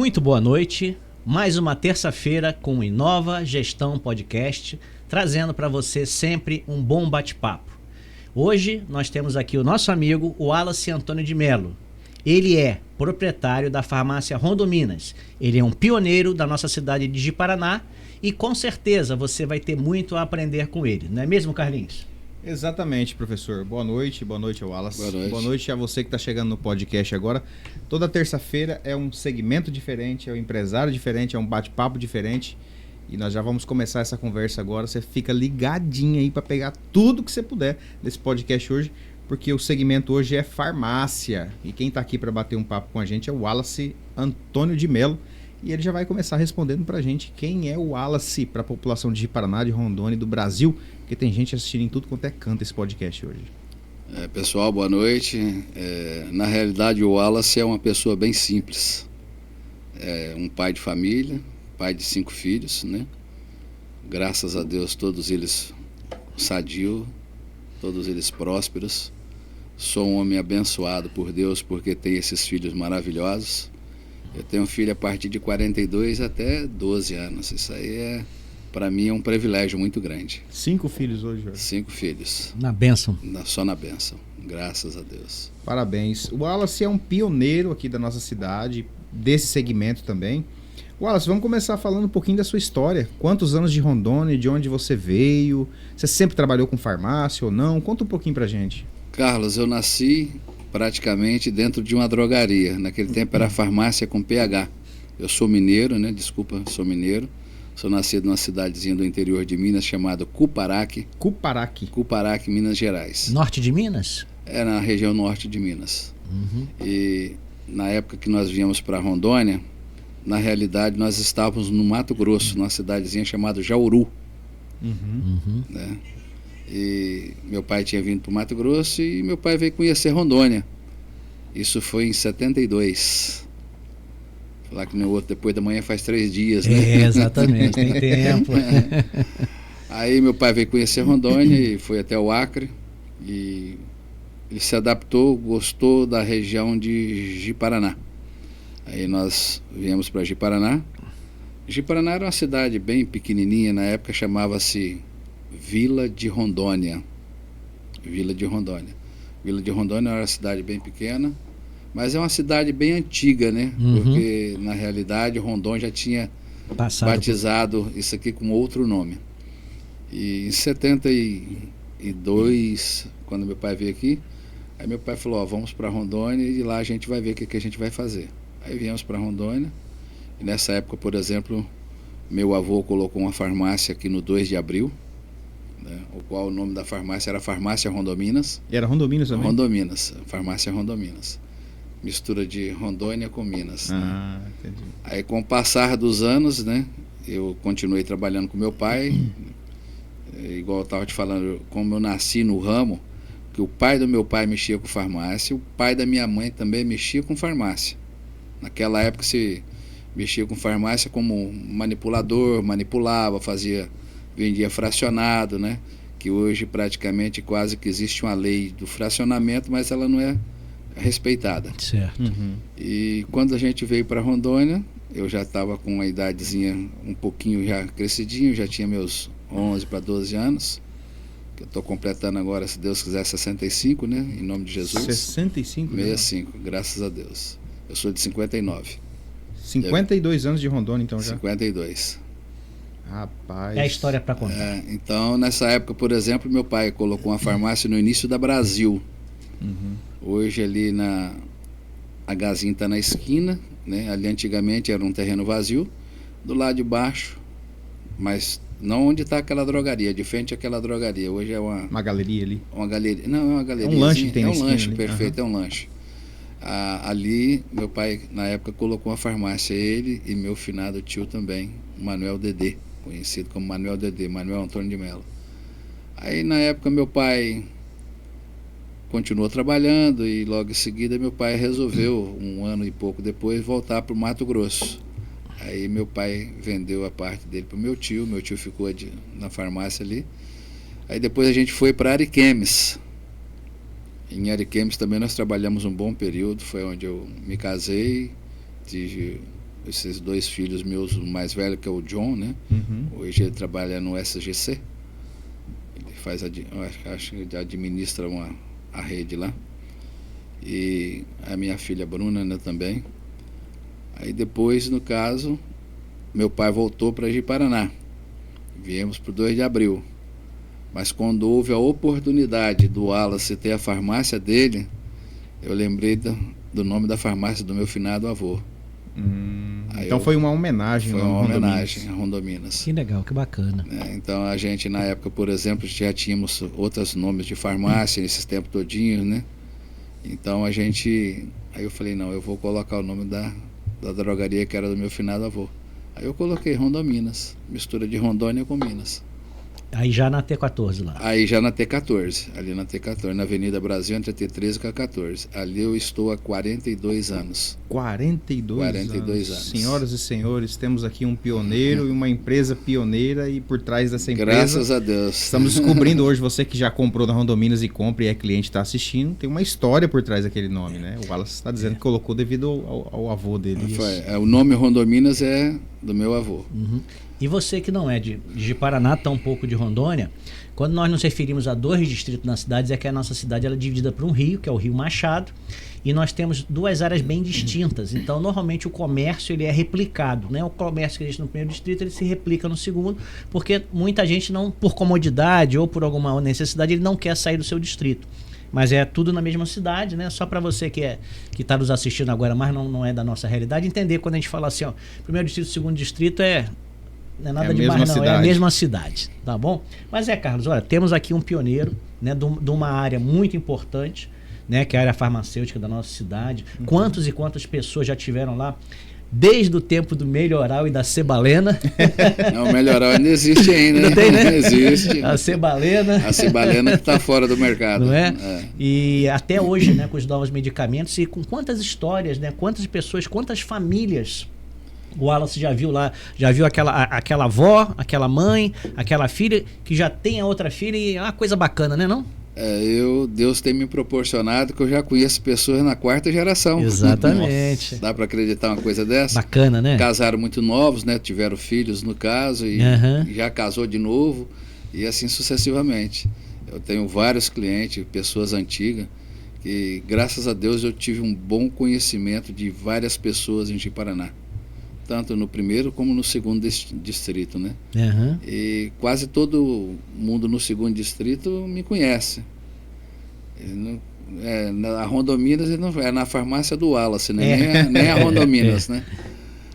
Muito boa noite, mais uma terça-feira com o Inova Gestão Podcast, trazendo para você sempre um bom bate-papo. Hoje nós temos aqui o nosso amigo Wallace Antônio de Melo. Ele é proprietário da farmácia Rondominas, ele é um pioneiro da nossa cidade de Ji-Paraná e com certeza você vai ter muito a aprender com ele, não é mesmo, Carlinhos? Exatamente, professor. Boa noite Wallace. Boa noite A você que está chegando no podcast agora. Toda terça-feira é um segmento diferente, é um empresário diferente, é um bate-papo diferente. E nós já vamos começar essa conversa agora. Você fica ligadinho aí para pegar tudo que você puder desse podcast hoje, porque o segmento hoje é farmácia. E quem está aqui para bater um papo com a gente é o Wallace Antônio de Melo. E ele já vai começar respondendo pra gente quem é o Wallace para a população de Ji-Paraná, de Rondônia e do Brasil, porque tem gente assistindo em tudo quanto é canto esse podcast hoje. Pessoal, boa noite. Na realidade, o Wallace é uma pessoa bem simples. É um pai de família, pai de 5 filhos, né? Graças a Deus, todos eles sadios, todos eles prósperos. Sou um homem abençoado por Deus porque tenho esses filhos maravilhosos. Eu tenho filho a partir de 42 até 12 anos. Isso aí para mim é um privilégio muito grande. 5 filhos hoje, Jorge. 5 filhos. Na bênção. Só na bênção. Graças a Deus. Parabéns. O Wallace é um pioneiro aqui da nossa cidade, desse segmento também. Wallace, vamos começar falando um pouquinho da sua história. Quantos anos de Rondônia, de onde você veio? Você sempre trabalhou com farmácia ou não? Conta um pouquinho pra gente. Carlos, eu nasci praticamente dentro de uma drogaria. Naquele tempo era farmácia com PH. Eu sou mineiro, né? Desculpa, sou mineiro. Sou nascido numa cidadezinha do interior de Minas chamada Cuparaque, Minas Gerais. Norte de Minas? É na região norte de Minas. Uhum. E na época que nós viemos para Rondônia, na realidade nós estávamos no Mato Grosso, numa cidadezinha chamada Jauru. Né? E meu pai tinha vindo para o Mato Grosso e meu pai veio conhecer Rondônia. Isso foi em 72. Falar que no outro depois da manhã faz 3 dias, né? Exatamente, tem tempo. Aí meu pai veio conhecer Rondônia e foi até o Acre. E ele se adaptou, gostou da região de Ji-Paraná. Aí nós viemos para Ji-Paraná. Ji-Paraná era uma cidade bem pequenininha, na época chamava-se Vila de Rondônia. Vila de Rondônia era uma cidade bem pequena, mas é uma cidade bem antiga, né? Porque na realidade Rondônia já tinha batizado isso aqui com outro nome. E em 72, quando meu pai veio aqui, aí meu pai falou, vamos para Rondônia e lá a gente vai ver o que a gente vai fazer. Aí viemos para Rondônia e nessa época, por exemplo, meu avô colocou uma farmácia aqui no 2 de abril, né, o qual o nome da farmácia era Farmácia Rondominas. E era Rondominas também? Rondominas, Farmácia Rondominas. Mistura de Rondônia com Minas. Ah, né? Entendi. Aí com o passar dos anos, né, eu continuei trabalhando com meu pai. Igual eu estava te falando, como eu nasci no ramo, que o pai do meu pai mexia com farmácia, o pai da minha mãe também mexia com farmácia. Naquela época se mexia com farmácia como manipulador, manipulava, vendia fracionado, né? Que hoje praticamente quase que existe uma lei do fracionamento, mas ela não é respeitada. Certo. E quando a gente veio para Rondônia, eu já estava com uma idadezinha um pouquinho já crescidinho, já tinha meus 11 para 12 anos, que eu estou completando agora, se Deus quiser, 65, né? Em nome de Jesus. 65? 65, né? Graças a Deus. Eu sou de 59. 52 anos de Rondônia, então já? 52. Rapaz. É a história para contar. Então, nessa época, por exemplo, meu pai colocou uma farmácia no início da Brasil. Hoje ali a Gazinha está na esquina, né? Ali antigamente era um terreno vazio, do lado de baixo, mas não onde está aquela drogaria, de frente àquela drogaria. Hoje é uma galeria ali? Uma galeria. Não, é uma galeria. É um lanche que tem na esquina. É um lanche, ali. perfeito, é um lanche. Ali, meu pai, na época, colocou uma farmácia, ele e meu finado tio também, Manuel Dedê, conhecido como Manuel Dedê, Manuel Antônio de Melo. Aí, na época, meu pai continuou trabalhando e logo em seguida meu pai resolveu, 1 ano e pouco depois, voltar para o Mato Grosso. Aí meu pai vendeu a parte dele para o meu tio ficou na farmácia ali. Aí depois a gente foi para Ariquemes. Em Ariquemes também nós trabalhamos um bom período, foi onde eu me casei, tive esses 2 filhos meus, o mais velho que é o John, né? Hoje ele trabalha no SGC. Ele faz, acho que ele administra a rede lá. E a minha filha Bruna, né, também. Aí depois, no caso, meu pai voltou para Ji-Paraná. Viemos para o 2 de abril. Mas quando houve a oportunidade do Wallace ter a farmácia dele, eu lembrei do nome da farmácia do meu finado avô. Então foi uma homenagem. Foi uma homenagem a Rondominas. Que legal, que bacana. Então a gente, na época, por exemplo, já tínhamos outros nomes de farmácia nesses tempos todinhos, né? Então aí eu falei, não, eu vou colocar o nome da drogaria que era do meu finado avô. Aí eu coloquei Rondominas, mistura de Rondônia com Minas. Aí já na T14 lá. Aí já na T14, ali na T14, na Avenida Brasil, entre a T13 e a 14. Ali eu estou há 42 anos. 42 anos. Senhoras e senhores, temos aqui um pioneiro e uma empresa pioneira, e por trás dessa empresa... Graças a Deus. Estamos descobrindo hoje, você que já comprou na Rondominas e compra e é cliente, está assistindo, tem uma história por trás daquele nome, né? O Wallace está dizendo que colocou devido ao avô dele. O nome Rondominas é do meu avô. E você que não é de Ji-Paraná, tão pouco de Rondônia, quando nós nos referimos a 2 distritos na cidade, é que a nossa cidade ela é dividida por um rio, que é o Rio Machado, e nós temos 2 áreas bem distintas. Então, normalmente o comércio ele é replicado, né? O comércio que existe no primeiro distrito, ele se replica no segundo, porque muita gente não, por comodidade ou por alguma necessidade, ele não quer sair do seu distrito. Mas é tudo na mesma cidade, né? Só para você que está nos assistindo agora, mas não é da nossa realidade, entender quando a gente fala assim, ó, primeiro distrito, segundo distrito não é nada demais, não. É a mesma cidade, tá bom? Mas Carlos, olha, temos aqui um pioneiro, né, de uma área muito importante, né, que é a área farmacêutica da nossa cidade. Quantas e quantas pessoas já tiveram lá, desde o tempo do Melhoral e da Cebalena. Não, o Melhoral ainda existe ainda. Ainda tem, né? Não existe. A Cebalena. A Cebalena que está fora do mercado. Não é? E até hoje, né, com os novos medicamentos, e com quantas histórias, né, quantas pessoas, quantas famílias o Wallace já viu lá, já viu aquela avó, aquela mãe, aquela filha, que já tem a outra filha, e é uma coisa bacana, né, não? Deus tem me proporcionado que eu já conheço pessoas na 4ª geração. Exatamente. Nossa, dá para acreditar uma coisa dessa? Bacana, né? Casaram muito novos, né? Tiveram filhos no caso e já casou de novo, e assim sucessivamente. Eu tenho vários clientes, pessoas antigas, que graças a Deus eu tive um bom conhecimento de várias pessoas em Ji-Paraná, tanto no primeiro como no segundo distrito, né? E quase todo mundo no segundo distrito me conhece. Na Rondominas, é na farmácia do Wallace, né? Nem a Rondominas, né?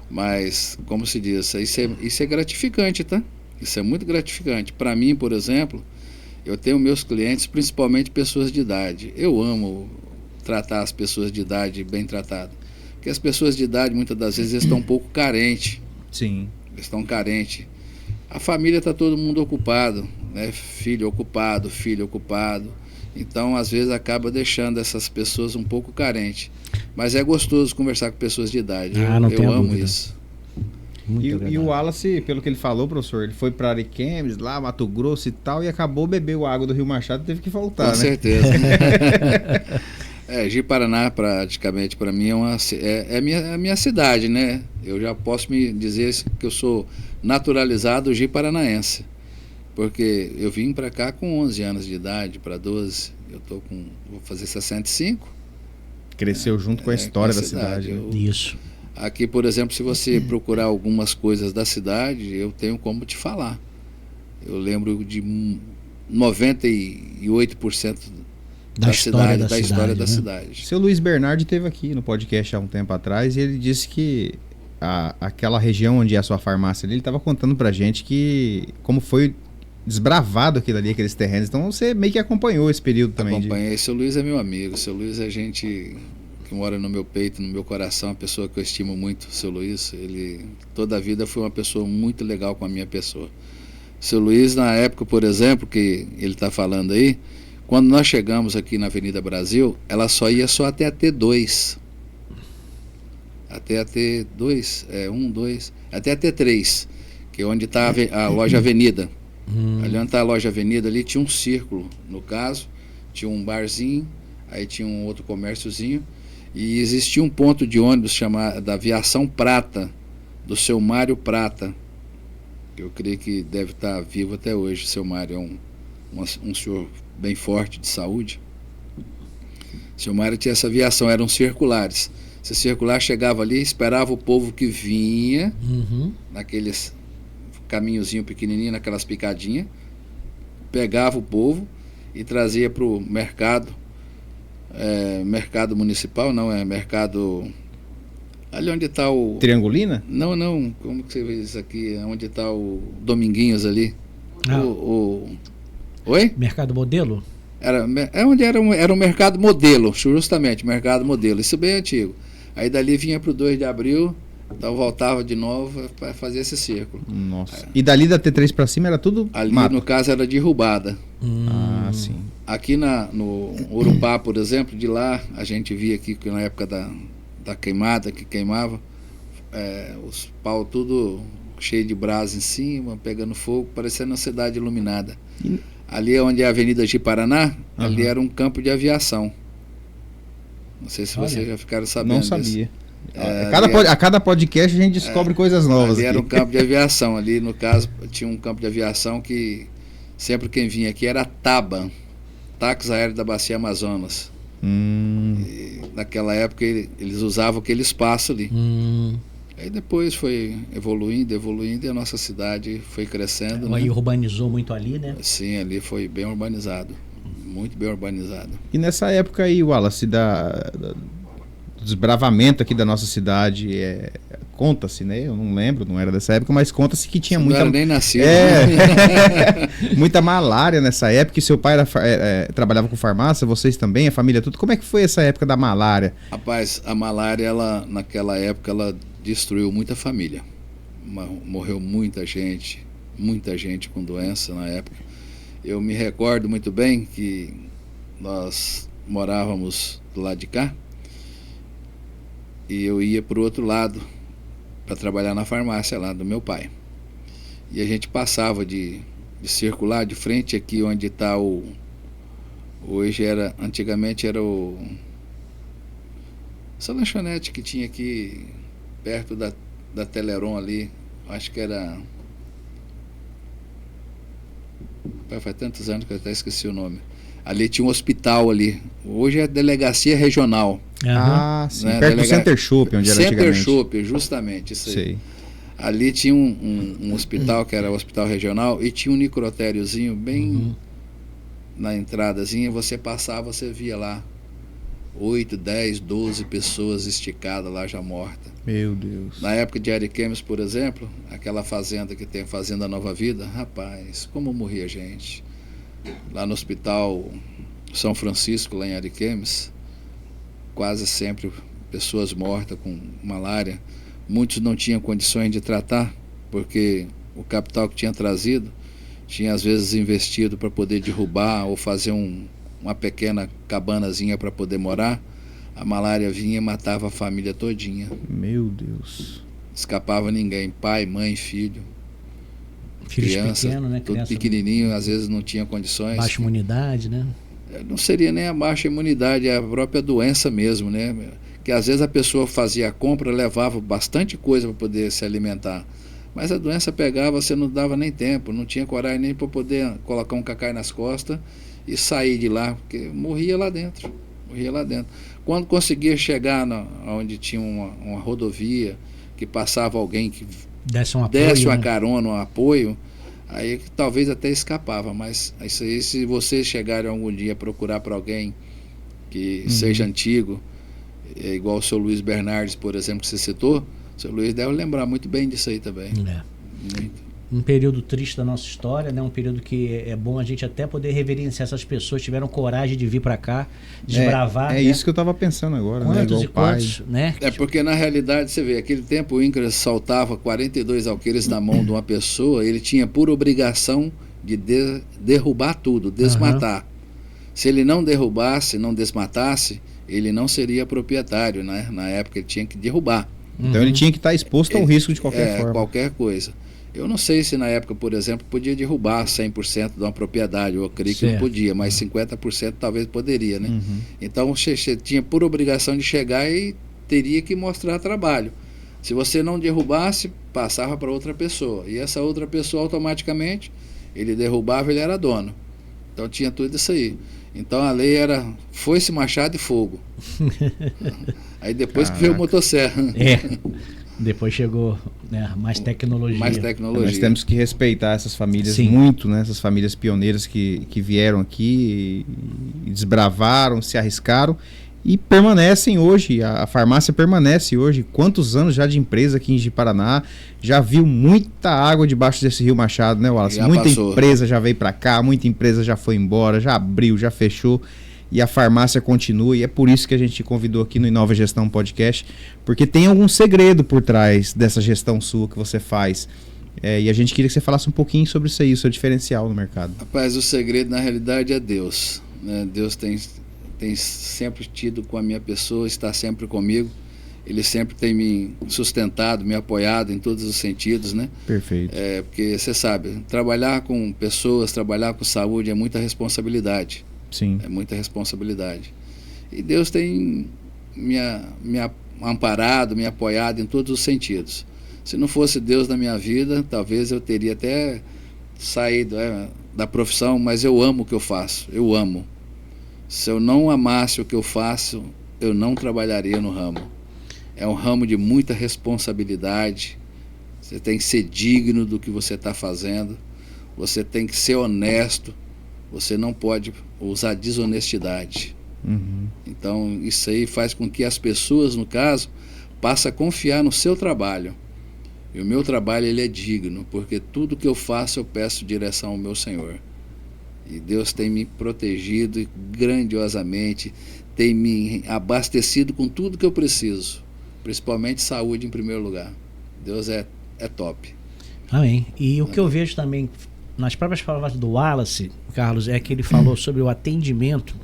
Mas, como se diz, isso é gratificante, tá? Isso é muito gratificante. Para mim, por exemplo, eu tenho meus clientes, principalmente pessoas de idade. Eu amo tratar as pessoas de idade bem tratadas. Porque as pessoas de idade, muitas das vezes, estão um pouco carentes. Sim. Estão carentes. A família está todo mundo ocupado, né? Filho ocupado. Então, às vezes, acaba deixando essas pessoas um pouco carentes. Mas é gostoso conversar com pessoas de idade. Eu amo isso. E o Wallace, pelo que ele falou, professor, ele foi para Ariquemes, lá, Mato Grosso e tal, e acabou bebendo água do Rio Machado e teve que voltar, com certeza. Ji-Paraná, praticamente, para mim, é a minha cidade, né? Eu já posso me dizer que eu sou naturalizado Ji-Paranaense, porque eu vim para cá com 11 anos de idade, para 12, vou fazer 65. Cresceu junto com a história da cidade. Isso. Aqui, por exemplo, se você procurar algumas coisas da cidade, eu tenho como te falar. Eu lembro de 98% da história da cidade. Seu Luiz Bernardi esteve aqui no podcast há um tempo atrás e ele disse que aquela região onde é a sua farmácia ali, ele estava contando pra gente como foi desbravado aqueles terrenos. Então você meio que acompanhou esse período também. Acompanhei. Seu Luiz é meu amigo. Seu Luiz é gente que mora no meu peito, no meu coração, uma pessoa que eu estimo muito. Seu Luiz, ele toda a vida foi uma pessoa muito legal com a minha pessoa. Seu Luiz, na época, por exemplo, que ele está falando aí, quando nós chegamos aqui na Avenida Brasil, ela só ia até a T2. Até a T2, até a T3, que é onde está a loja Avenida. Ali onde está a loja Avenida, ali tinha um círculo, no caso, tinha um barzinho, aí tinha um outro comérciozinho, E existia um ponto de ônibus chamado da Aviação Prata, do seu Mário Prata. Eu creio que deve estar vivo até hoje. O seu Mário é um senhor bem forte de saúde. O seu Mário tinha essa aviação, eram circulares. Esse circular chegava ali, esperava o povo que vinha, naqueles caminhozinho pequenininho, naquelas picadinhas, pegava o povo e trazia para o mercado, mercado municipal, não, é mercado... Ali onde está o... Triangulina? Não, como que você vê isso aqui? Onde está o Dominguinhos ali? Oi? Mercado Modelo? Onde era um mercado modelo, justamente, mercado modelo, isso bem antigo. Aí dali vinha para o 2 de abril, então voltava de novo para fazer esse círculo. Nossa. E dali da T3 para cima era tudo ali mato? No caso era derrubada. Ah, sim. Aqui no Urupá, por exemplo, de lá a gente via aqui que na época da queimada, que queimava, os pau tudo cheio de brasa em cima, pegando fogo, parecendo uma cidade iluminada. Ali onde é a Avenida Ji-Paraná, ali era um campo de aviação. Não sei se vocês já ficaram sabendo. Não sabia. A cada podcast a gente descobre coisas novas. Ali era um campo de aviação. Ali, no caso, tinha um campo de aviação que sempre quem vinha aqui era TABA, Táxi Aéreo da Bacia Amazonas. E naquela época eles usavam aquele espaço ali. Aí depois foi evoluindo e a nossa cidade foi crescendo. Aí urbanizou muito ali, né? Sim, ali foi bem urbanizado. Muito bem urbanizado. E nessa época aí, Wallace, do desbravamento aqui da nossa cidade, conta-se, né? Eu não lembro, não era dessa época, mas conta-se que tinha muita... Não era nem nascido. Muita malária nessa época, e seu pai trabalhava com farmácia, vocês também, a família, tudo. Como é que foi essa época da malária? Rapaz, a malária, naquela época, ela destruiu muita família. Morreu muita gente com doença na época. Eu me recordo muito bem que nós morávamos do lado de cá e eu ia para o outro lado para trabalhar na farmácia lá do meu pai. E a gente passava de circular de frente aqui onde está antigamente era essa lanchonete que tinha aqui perto da Teleron ali, acho que era... Faz tantos anos que eu até esqueci o nome. Ali tinha um hospital ali. Hoje é delegacia regional. Ah, sim. Né? Perto do Center Shop, onde era antigamente. Center Shop, justamente, isso aí. Sei. Ali tinha um hospital, que era o hospital regional, e tinha um necrotériozinho bem na entradazinha. Você passava, você via lá 8, 10, 12 pessoas esticadas lá já mortas. Meu Deus. Na época de Ariquemes, por exemplo, aquela fazenda que tem a Fazenda Nova Vida, rapaz, como morria gente. Lá no Hospital São Francisco, lá em Ariquemes, quase sempre pessoas mortas com malária. Muitos não tinham condições de tratar, porque o capital que tinha trazido tinha às vezes investido para poder derrubar ou fazer uma pequena cabanazinha para poder morar. A malária vinha e matava a família todinha. Meu Deus. Escapava ninguém, pai, mãe, filho. Criança pequeno, né? Tudo pequenininho, às vezes não tinha condições. Baixa imunidade, né? Não seria nem a baixa imunidade, é a própria doença mesmo, né? Que às vezes a pessoa fazia a compra, levava bastante coisa para poder se alimentar. Mas a doença pegava, você não dava nem tempo, não tinha coragem nem para poder colocar um cacai nas costas e sair de lá, porque morria lá dentro. Quando conseguia chegar onde tinha uma rodovia, que passava alguém que desse uma carona, um apoio, aí talvez até escapava, mas isso aí, se vocês chegarem algum dia a procurar para alguém que seja antigo, igual o seu Luiz Bernardes, por exemplo, que você citou, o seu Luiz deve lembrar muito bem disso aí também. Muito. Um período triste da nossa história, né? Um período que é bom a gente até poder reverenciar essas pessoas que tiveram coragem de vir para cá, desbravar. É, né? isso que eu estava pensando agora. Quantos né? e quantos, né? É porque na realidade, você vê, aquele tempo o INCRA soltava 42 alqueires na mão de uma pessoa, ele tinha por obrigação de derrubar tudo, desmatar. Se ele não derrubasse, não desmatasse, ele não seria proprietário, né? Na época ele tinha que derrubar. Então ele tinha que estar exposto ao risco de qualquer forma. Qualquer coisa. Eu não sei se na época, por exemplo, podia derrubar 100% de uma propriedade, eu creio que não podia, mas 50% talvez poderia, né? Então você tinha por obrigação de chegar e teria que mostrar trabalho. Se você não derrubasse, passava para outra pessoa, e essa outra pessoa automaticamente, ele derrubava, ele era dono. Então tinha tudo isso aí. Então a lei era foice, machado e fogo. Aí depois que veio o motosserra. Depois chegou, né, mais tecnologia. Nós temos que respeitar essas famílias muito, né? Essas famílias pioneiras que vieram aqui e desbravaram, se arriscaram e permanecem hoje. A farmácia permanece hoje. Quantos anos já de empresa aqui em Ji-Paraná? Já viu muita água debaixo desse Rio Machado, né, Wallace? Muita empresa já veio para cá, muita empresa já foi embora, já abriu, já fechou. E a farmácia continua, e é por isso que a gente te convidou aqui no Inova Gestão Podcast, porque tem algum segredo por trás dessa gestão sua que você faz. E a gente queria que você falasse um pouquinho sobre isso aí, o seu diferencial no mercado. Rapaz, o segredo na realidade é Deus, né? Deus tem sempre tido com a minha pessoa, está sempre comigo. Ele sempre tem me sustentado, me apoiado em todos os sentidos, né? Perfeito. Porque você sabe, trabalhar com pessoas, trabalhar com saúde é muita responsabilidade. Sim. É muita responsabilidade. E Deus tem me amparado, me apoiado em todos os sentidos. Se não fosse Deus na minha vida, talvez eu teria até saído da profissão, mas eu amo o que eu faço, eu amo. Se eu não amasse o que eu faço, eu não trabalharia no ramo. É um ramo de muita responsabilidade, você tem que ser digno do que você está fazendo, você tem que ser honesto, você não pode usar desonestidade. Então isso aí faz com que as pessoas, no caso, passem a confiar no seu trabalho. E o meu trabalho ele é digno, porque tudo que eu faço eu peço direção ao meu Senhor. E Deus tem me protegido grandiosamente, tem me abastecido com tudo que eu preciso, principalmente saúde em primeiro lugar. Deus é top. Amém. E o que eu vejo também nas próprias palavras do Wallace, Carlos, é que ele falou sobre o atendimento.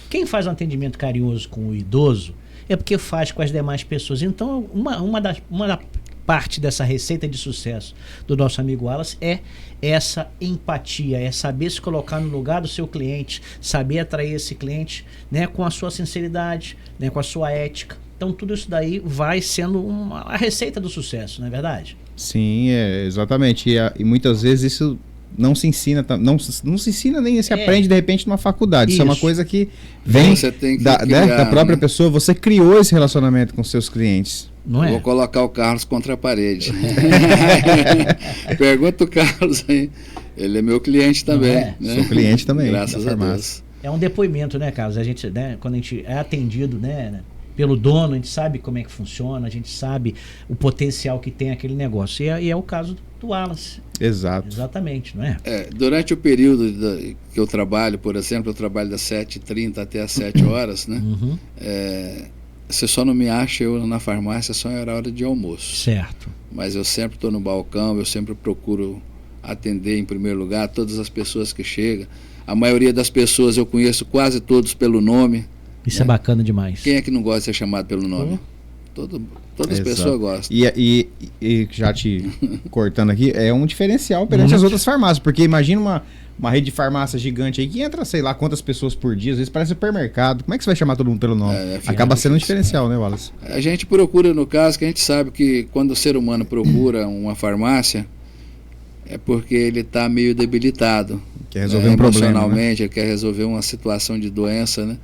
Quem faz um atendimento carinhoso com o idoso é porque faz com as demais pessoas. Então, uma da parte dessa receita de sucesso do nosso amigo Wallace é essa empatia, é saber se colocar no lugar do seu cliente, saber atrair esse cliente, né, com a sua sinceridade, né, com a sua ética. Então, tudo isso daí vai sendo a receita do sucesso, não é verdade? Sim, exatamente. E muitas vezes isso não se ensina, não se ensina nem se aprende de repente numa faculdade. Isso é uma coisa que vem da própria pessoa. Você criou esse relacionamento com seus clientes. Não é? Vou colocar o Carlos contra a parede. Pergunta o Carlos aí. Ele é meu cliente também. Né? Sou cliente também. Graças a Deus. É um depoimento, né, Carlos? A gente, né, quando a gente é atendido, né, pelo dono, a gente sabe como é que funciona, a gente sabe o potencial que tem aquele negócio. E é o caso do Wallace. Exato. Exatamente, não é? Durante o período que eu trabalho, por exemplo, eu trabalho das 7h30 até as 7 horas, né? Você só não me acha eu na farmácia só era hora de almoço. Certo. Mas eu sempre estou no balcão, eu sempre procuro atender em primeiro lugar todas as pessoas que chegam. A maioria das pessoas eu conheço quase todos pelo nome. Isso é bacana demais. Quem é que não gosta de ser chamado pelo nome? Todas as pessoas gostam. E já te cortando aqui, é um diferencial perante as outras farmácias, porque imagina uma rede de farmácia gigante aí que entra, sei lá, quantas pessoas por dia, às vezes parece supermercado. Como é que você vai chamar todo mundo pelo nome? Acaba sendo um diferencial, né, Wallace? A gente procura, no caso, que a gente sabe que quando o ser humano procura uma farmácia, é porque ele está meio debilitado. Quer resolver um problema, emocionalmente, ele quer resolver uma situação de doença, né?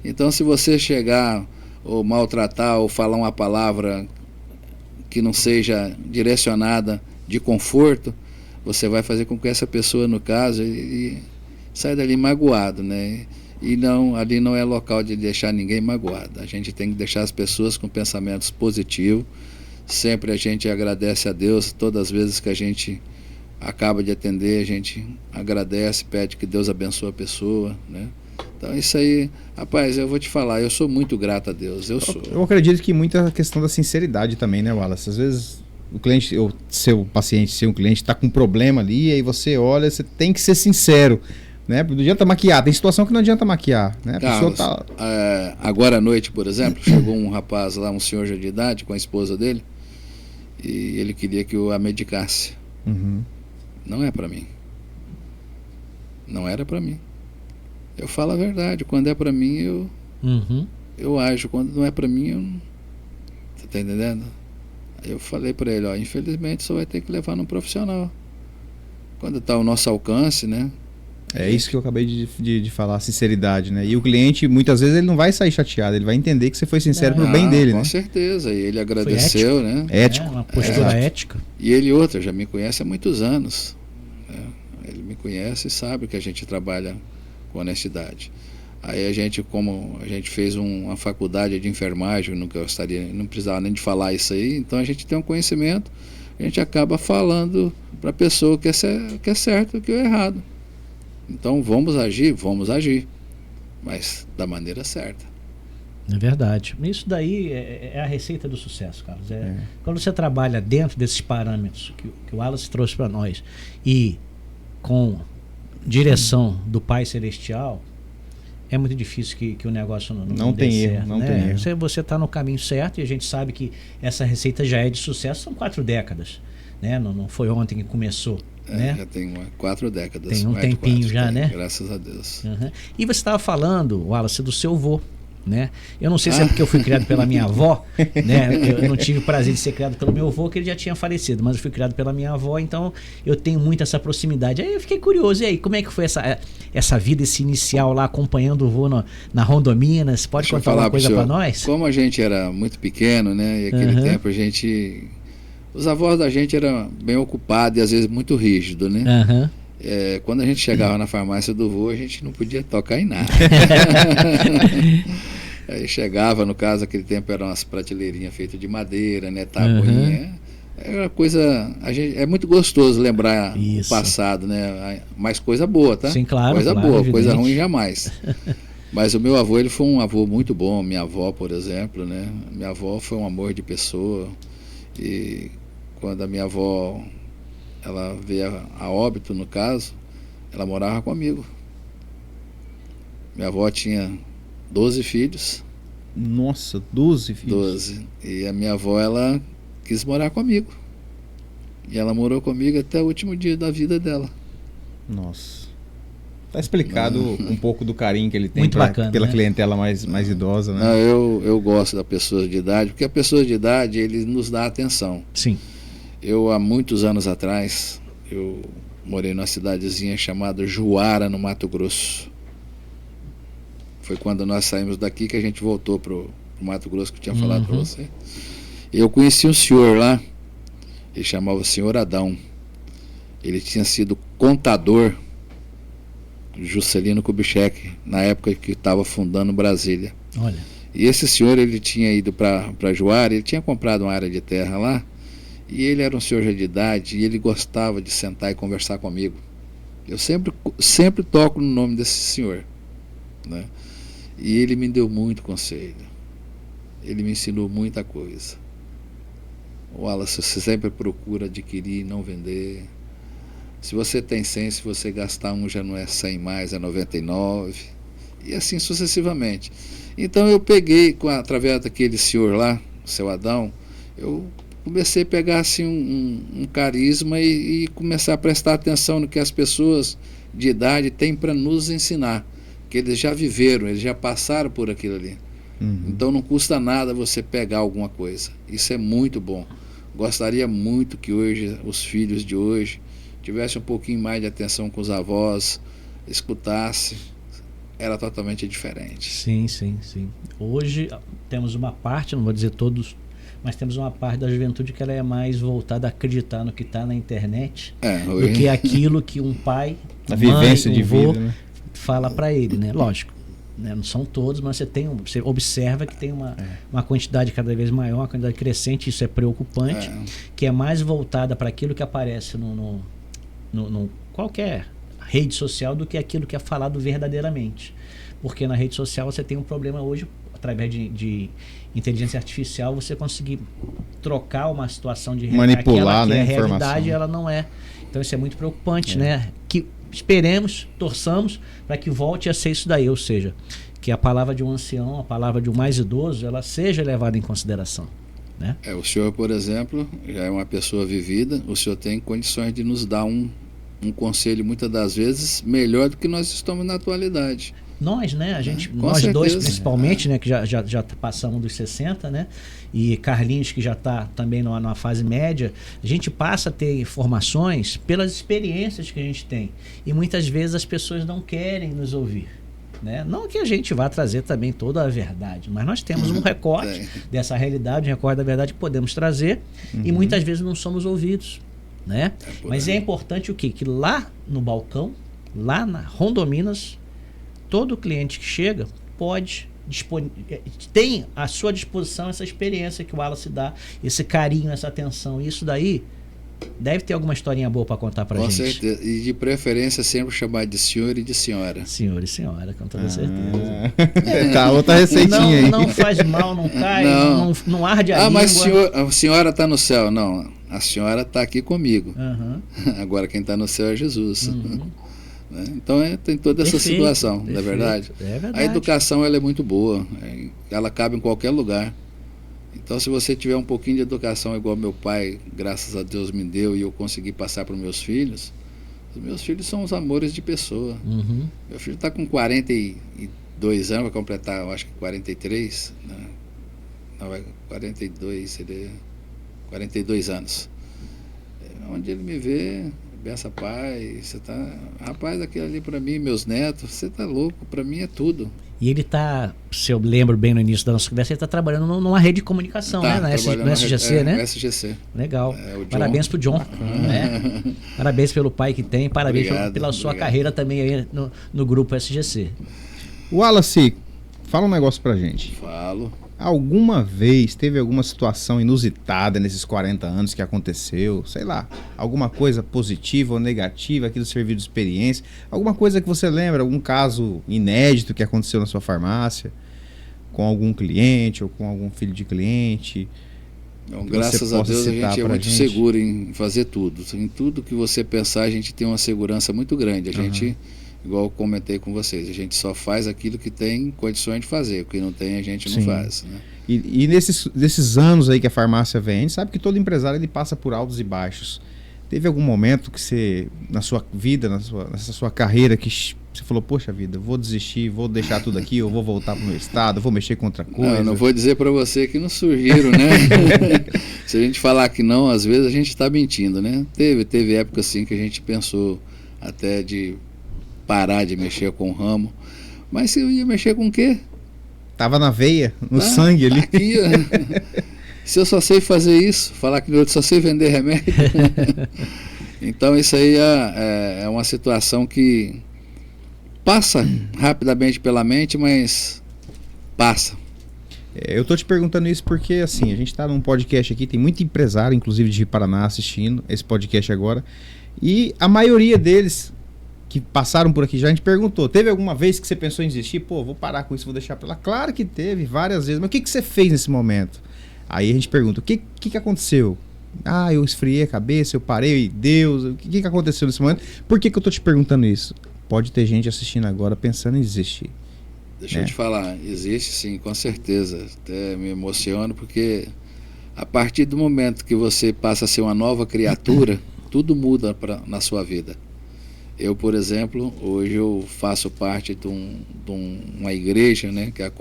Então, se você chegar ou maltratar ou falar uma palavra que não seja direcionada de conforto, você vai fazer com que essa pessoa, no caso, e saia dali magoado, né? E ali não é local de deixar ninguém magoado. A gente tem que deixar as pessoas com pensamentos positivos. Sempre a gente agradece a Deus, todas as vezes que a gente acaba de atender, a gente agradece, pede que Deus abençoe a pessoa, né? Então isso aí, rapaz, eu vou te falar, eu sou muito grato a Deus, Eu acredito que muita questão da sinceridade também, né, Wallace? Às vezes o cliente, seu paciente, seu cliente está com um problema ali, e aí você olha, você tem que ser sincero, né? Não adianta maquiar, tem situação que não adianta maquiar, né? A Carlos, pessoa agora à noite, por exemplo, chegou um rapaz lá, um senhor já de idade, com a esposa dele, e ele queria que eu a medicasse. Não é para mim. Não era para mim. Eu falo a verdade. Quando é para mim, eu ajo. Quando não é para mim, eu não... Você tá entendendo? Aí eu falei para ele, infelizmente você vai ter que levar num profissional. Quando está ao nosso alcance, né? É isso que eu acabei de falar, sinceridade, né? E o cliente, muitas vezes, ele não vai sair chateado, ele vai entender que você foi sincero pro bem dele, né? Com certeza, e ele agradeceu, né? Ético. Uma postura ética. E ele já me conhece há muitos anos, né? Ele me conhece e sabe que a gente trabalha com honestidade. Aí a gente, como a gente fez uma faculdade de enfermagem, não precisava nem de falar isso aí, então a gente tem um conhecimento, a gente acaba falando para a pessoa o que é certo e o que é errado. Então vamos agir, mas da maneira certa. É verdade. Isso daí é a receita do sucesso, Carlos. Quando você trabalha dentro desses parâmetros que o Wallace trouxe para nós e com direção do Pai Celestial, é muito difícil que o negócio não dê tem certo. Erro, não tem erro. Você está no caminho certo e a gente sabe que essa receita já é de sucesso, são 4 décadas. Né? Não foi ontem que começou. Né? Já tem 4 décadas. Tem um tempinho já, né? Graças a Deus. E você estava falando, Wallace, do seu avô. Né? Eu não sei se é porque eu fui criado pela minha avó, né? Eu não tive o prazer de ser criado pelo meu avô, que ele já tinha falecido, mas eu fui criado pela minha avó, então eu tenho muito essa proximidade. Aí eu fiquei curioso, e aí, como é que foi essa vida, esse inicial lá, acompanhando o avô na Rondominas? Pode contar uma coisa para nós? Como a gente era muito pequeno, né? E aquele tempo os avós da gente eram bem ocupados e às vezes muito rígidos, né? Quando a gente chegava na farmácia do vô, a gente não podia tocar em nada. Aí chegava, no caso, aquele tempo eram umas prateleirinhas feitas de madeira, né? Tabuinha. É uma coisa. É muito gostoso lembrar o passado, né? Mas coisa boa, tá? Sim, claro. Coisa boa, evidente. coisa ruim jamais. Mas o meu avô, ele foi um avô muito bom. Minha avó, por exemplo, né? Minha avó foi um amor de pessoa. E quando a minha avó ela veio a óbito, no caso, ela morava comigo. Minha avó tinha 12 filhos. Nossa, 12 filhos? 12. E a minha avó, ela quis morar comigo. E ela morou comigo até o último dia da vida dela. Nossa. Tá explicado um pouco do carinho que ele tem pela clientela mais idosa, né? Não, eu gosto da pessoa de idade, porque a pessoa de idade, ele nos dá atenção. Sim. Eu, há muitos anos atrás, eu morei numa cidadezinha chamada Juara, no Mato Grosso. Foi quando nós saímos daqui que a gente voltou pro Mato Grosso, que eu tinha falado para você. Eu conheci um senhor lá, ele chamava o senhor Adão. Ele tinha sido contador Juscelino Kubitschek, na época que estava fundando Brasília. Olha. E esse senhor, ele tinha ido para Juara, ele tinha comprado uma área de terra lá, e ele era um senhor já de idade, e ele gostava de sentar e conversar comigo. Eu sempre toco no nome desse senhor, né? E ele me deu muito conselho. Ele me ensinou muita coisa. Wallace, você sempre procura adquirir e não vender. Se você tem 100, se você gastar um, já não é 100 mais, é 99. E assim sucessivamente. Então eu peguei, através daquele senhor lá, o seu Adão, eu comecei a pegar assim um carisma e começar a prestar atenção no que as pessoas de idade têm para nos ensinar, que eles já viveram, eles já passaram por aquilo ali. Então não custa nada você pegar alguma coisa. Isso é muito bom. Gostaria muito que hoje os filhos de hoje tivessem um pouquinho mais de atenção com os avós, escutassem. Era totalmente diferente. Sim. Hoje temos uma parte, não vou dizer todos, mas temos uma parte da juventude que ela é mais voltada a acreditar no que está na internet do que aquilo que um pai, a vivência de vida, né? Fala para ele, né? Lógico, né? Não são todos, mas você observa que tem uma quantidade cada vez maior, uma quantidade crescente, isso é preocupante, que é mais voltada para aquilo que aparece no qualquer rede social do que aquilo que é falado verdadeiramente. Porque na rede social você tem um problema hoje, através de inteligência artificial, você conseguir trocar uma situação de manipular, aquela que né, é a realidade, informação. Ela não é. Então isso é muito preocupante, né? Que esperemos, torçamos para que volte a ser isso daí, ou seja, que a palavra de um ancião, a palavra de um mais idoso, ela seja levada em consideração. né? O senhor, por exemplo, já é uma pessoa vivida, o senhor tem condições de nos dar um conselho, muitas das vezes, melhor do que nós estamos na atualidade. Nós, né? A gente, Com nós certeza. dois principalmente, né? Que já passamos dos 60, né? E Carlinhos, que já está também numa fase média, a gente passa a ter informações pelas experiências que a gente tem. E muitas vezes as pessoas não querem nos ouvir. Né? Não que a gente vá trazer também toda a verdade, mas nós temos um recorte dessa realidade, um recorte da verdade que podemos trazer e muitas vezes não somos ouvidos. Né? Mas é importante o quê? Que lá no balcão, lá na Rondominas, todo cliente que chega pode tem à sua disposição essa experiência que o Wallace dá, esse carinho, essa atenção. Isso daí deve ter alguma historinha boa para contar pra gente. Com certeza. E de preferência sempre chamar de senhor e de senhora. Senhor e senhora, com toda certeza. Tá, outra receitinha aí. Não faz mal, não cai, não arde a língua. Mas a senhora está no céu. Não, a senhora está aqui comigo. Agora quem está no céu é Jesus. Então tem toda essa situação, não é verdade? É verdade. A educação ela é muito boa, ela cabe em qualquer lugar. Então se você tiver um pouquinho de educação igual meu pai, graças a Deus me deu e eu consegui passar para os meus filhos, os meus filhos são os amores de pessoa. Meu filho está com 42 anos, vai completar, eu acho que 43, né? Não, vai 42, ele 42 anos. Onde ele me vê, benção, pai, você tá, rapaz, aquilo ali para mim, meus netos, você tá louco, para mim é tudo. E ele tá, se eu lembro bem no início da nossa conversa, ele tá trabalhando numa rede de comunicação, né? No SGC, né? SGC. Legal. Parabéns pro John. Né? Parabéns pelo pai que tem, parabéns pela sua carreira também aí no grupo SGC. Wallace, fala um negócio pra gente. Falo. Alguma vez teve alguma situação inusitada nesses 40 anos que aconteceu? Sei lá, alguma coisa positiva ou negativa que lhe serviu de experiência? Alguma coisa que você lembra? Algum caso inédito que aconteceu na sua farmácia? Com algum cliente ou com algum filho de cliente? Então, graças a Deus a gente é muito seguro em fazer tudo. Em tudo que você pensar a gente tem uma segurança muito grande. A gente... Igual eu comentei com vocês, a gente só faz aquilo que tem condições de fazer, o que não tem a gente não faz. Né? E nesses anos aí que a farmácia vem, a gente sabe que todo empresário ele passa por altos e baixos. Teve algum momento que você, na sua vida, nessa sua carreira, que você falou, poxa vida, vou desistir, vou deixar tudo aqui, eu vou voltar para o meu estado, vou mexer com outra coisa? Não vou dizer para você que não surgiram, né? Se a gente falar que não, às vezes a gente está mentindo, né? Teve época assim que a gente pensou até de parar de mexer com o ramo, mas eu ia mexer com o quê? Tava na veia, no sangue ali. Aqui, se eu só sei fazer isso, falar que eu só sei vender remédio. Então isso aí é uma situação que passa rapidamente pela mente, mas passa. Eu tô te perguntando isso porque assim, a gente tá num podcast aqui, tem muito empresário, inclusive de Paraná, assistindo esse podcast agora, e a maioria deles que passaram por aqui já, a gente perguntou, teve alguma vez que você pensou em desistir? Pô, vou parar com isso, vou deixar pra lá. Claro que teve, várias vezes, mas o que você fez nesse momento? Aí a gente pergunta, o que aconteceu? Ah, eu esfriei a cabeça, eu parei, Deus, o que aconteceu nesse momento? Por que eu tô te perguntando isso? Pode ter gente assistindo agora pensando em desistir. Deixa eu te falar, existe sim, com certeza. Até me emociono porque a partir do momento que você passa a ser uma nova criatura, tudo muda na sua vida. Eu, por exemplo, hoje eu faço parte de uma igreja, né, que é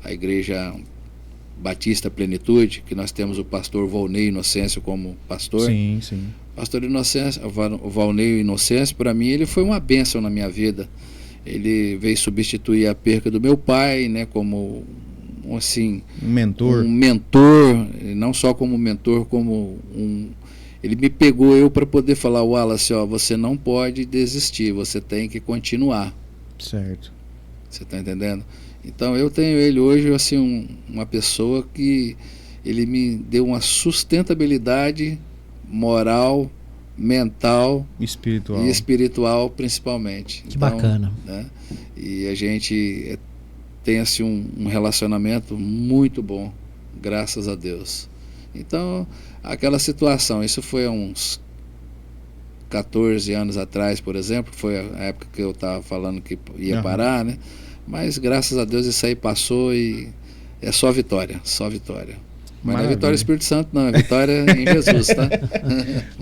a Igreja Batista Plenitude, que nós temos o pastor Valnei Inocêncio como pastor. Sim, sim. Pastor Inocêncio, o Valnei Inocêncio, para mim, ele foi uma bênção na minha vida. Ele veio substituir a perca do meu pai, né, como assim, um mentor, não só como mentor, como ele me pegou para poder falar, Wallace, você não pode desistir, você tem que continuar. Certo. Você está entendendo? Então eu tenho ele hoje assim uma pessoa que ele me deu uma sustentabilidade moral, mental e espiritual principalmente. Que então, bacana. Né? E a gente tem assim um relacionamento muito bom, graças a Deus. Então, aquela situação, isso foi há uns 14 anos atrás, por exemplo, foi a época que eu estava falando que ia parar, né? Mas graças a Deus isso aí passou e é só vitória, só vitória. Mas não é Vitória Espírito Santo, não. É Vitória em Jesus, tá?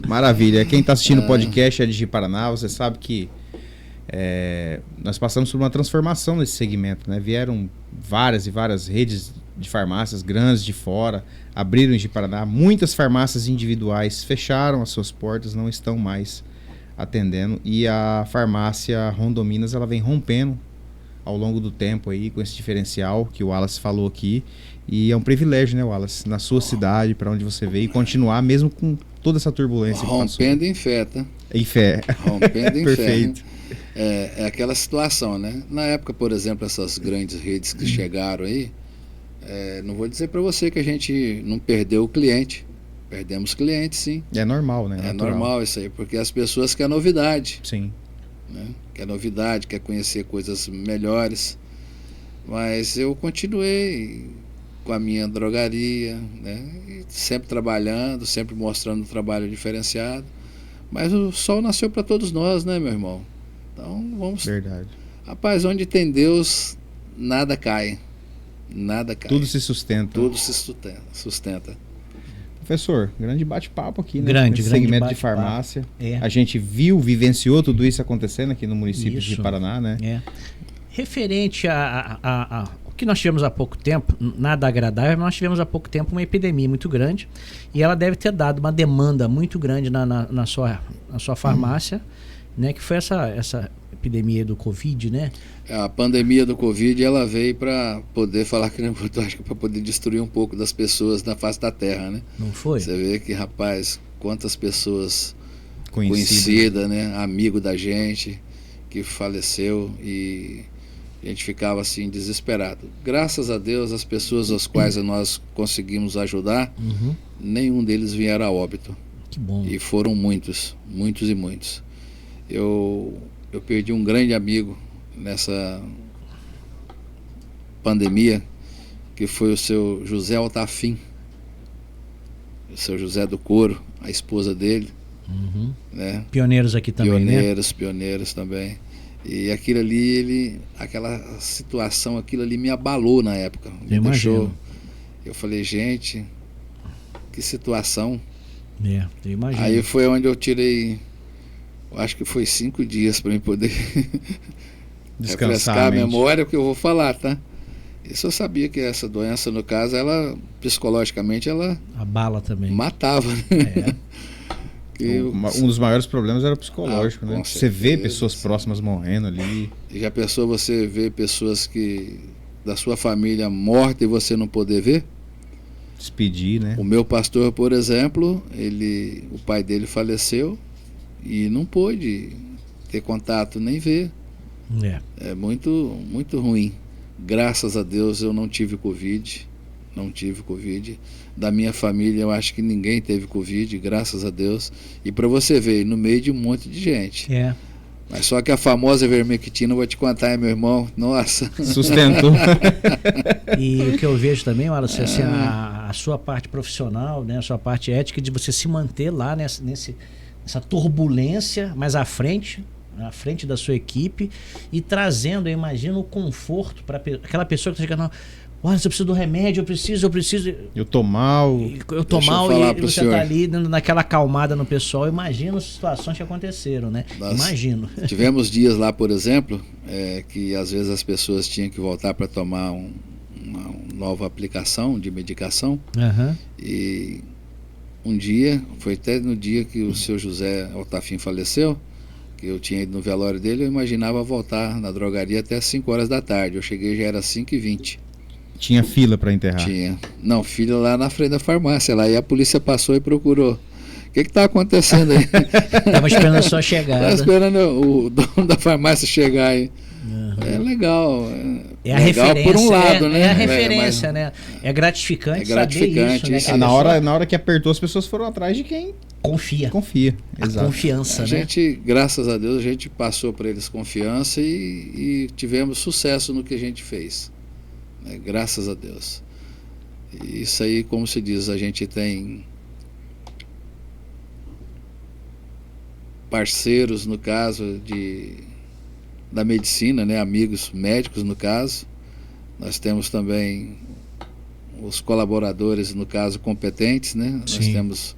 Maravilha. Quem está assistindo o podcast é de Ji-Paraná. Você sabe que nós passamos por uma transformação nesse segmento, né? Vieram várias e várias redes de farmácias grandes de fora, abriram em Ji-Paraná. Muitas farmácias individuais fecharam as suas portas, não estão mais atendendo. E a farmácia Rondominas, ela vem rompendo ao longo do tempo aí com esse diferencial que o Wallace falou aqui. E é um privilégio, né, Wallace, na sua cidade, para onde você veio, e continuar mesmo com toda essa turbulência. Rompendo em fé, tá? Em fé. Rompendo em Perfeito. fé. É aquela situação, né? Na época, por exemplo, essas grandes redes que chegaram aí, não vou dizer para você que a gente não perdeu o cliente. Perdemos clientes, sim. É normal, né? É normal isso aí, porque as pessoas querem novidade. Sim. Né? Quer novidade, quer conhecer coisas melhores. Mas eu continuei com a minha drogaria, né? Sempre trabalhando, sempre mostrando um trabalho diferenciado. Mas o sol nasceu para todos nós, né, meu irmão? Então vamos. Verdade. Rapaz, onde tem Deus, nada cai. Nada cai. Tudo se sustenta. Tudo se sustenta. Professor, grande bate-papo aqui, né? Grande segmento de farmácia. A gente vivenciou tudo isso acontecendo aqui no município de Paraná, né? Referente a o que nós tivemos há pouco tempo, nada agradável, nós tivemos há pouco tempo uma epidemia muito grande e ela deve ter dado uma demanda muito grande na sua farmácia, né? Que foi essa epidemia do Covid, né? A pandemia do Covid, ela veio para poder falar que acho que para poder destruir um pouco das pessoas na face da terra, né? Não foi? Você vê que, rapaz, quantas pessoas conhecidas, né? Amigo da gente que faleceu e a gente ficava assim desesperado. Graças a Deus, as pessoas às quais nós conseguimos ajudar, nenhum deles vieram a óbito. Que bom. E foram muitos, muitos e muitos. Eu perdi um grande amigo nessa pandemia, que foi o seu José Altafim, o seu José do Couro, a esposa dele, né? Pioneiros aqui também, Pioneiros também. E aquilo ali, aquela situação, aquilo ali me abalou na época. Me deixou. Eu falei, gente, que situação. Eu imagino. Aí foi onde eu tirei, acho que foi 5 dias para eu poder refrescar a memória, o que eu vou falar, tá? Isso eu sabia que essa doença, no caso, ela psicologicamente ela abala também, matava, né? Um dos maiores problemas era o psicológico, né? Você vê pessoas próximas morrendo ali. E já pensou você ver pessoas da sua família morta e você não poder ver? Despedir, né? O meu pastor, por exemplo, o pai dele faleceu e não pôde ter contato nem ver. É muito, muito ruim. Graças a Deus eu não tive Covid. Da minha família eu acho que ninguém teve Covid, graças a Deus. E para você ver, no meio de um monte de gente. Mas só que a famosa vermectina, eu vou te contar, hein, meu irmão? Nossa. Sustentou. E o que eu vejo também, Wallace, assim, a sua parte profissional, né, a sua parte ética, de você se manter lá nessa turbulência, mas à frente da sua equipe e trazendo, eu imagino, o conforto para aquela pessoa que está chegando. Olha, você precisa do remédio, eu preciso. Eu tô mal. E você está ali naquela acalmada no pessoal. Imagina as situações que aconteceram, né? Imagino. Tivemos dias lá, por exemplo, que às vezes as pessoas tinham que voltar para tomar uma nova aplicação de medicação. E um dia, foi até no dia que o seu José Altafim faleceu, que eu tinha ido no velório dele, eu imaginava voltar na drogaria até às 5 horas da tarde. Eu cheguei, já era 5h20. Tinha fila para enterrar? Tinha. Não, fila lá na frente da farmácia. Lá, e a polícia passou e procurou. O que está acontecendo aí? Estava esperando a sua chegada. Estava esperando o dono da farmácia chegar aí. É legal. É a legal referência. Por um lado, né? É a referência, né? É gratificante, saber isso. Né? Na hora que apertou, as pessoas foram atrás de quem confia. Exato. A confiança, a gente, graças a Deus, a gente passou para eles confiança e tivemos sucesso no que a gente fez. Graças a Deus. E isso aí, como se diz, a gente tem parceiros, no caso da medicina, né? Amigos médicos, no caso. Nós temos também os colaboradores, no caso, competentes, né? Sim. Nós temos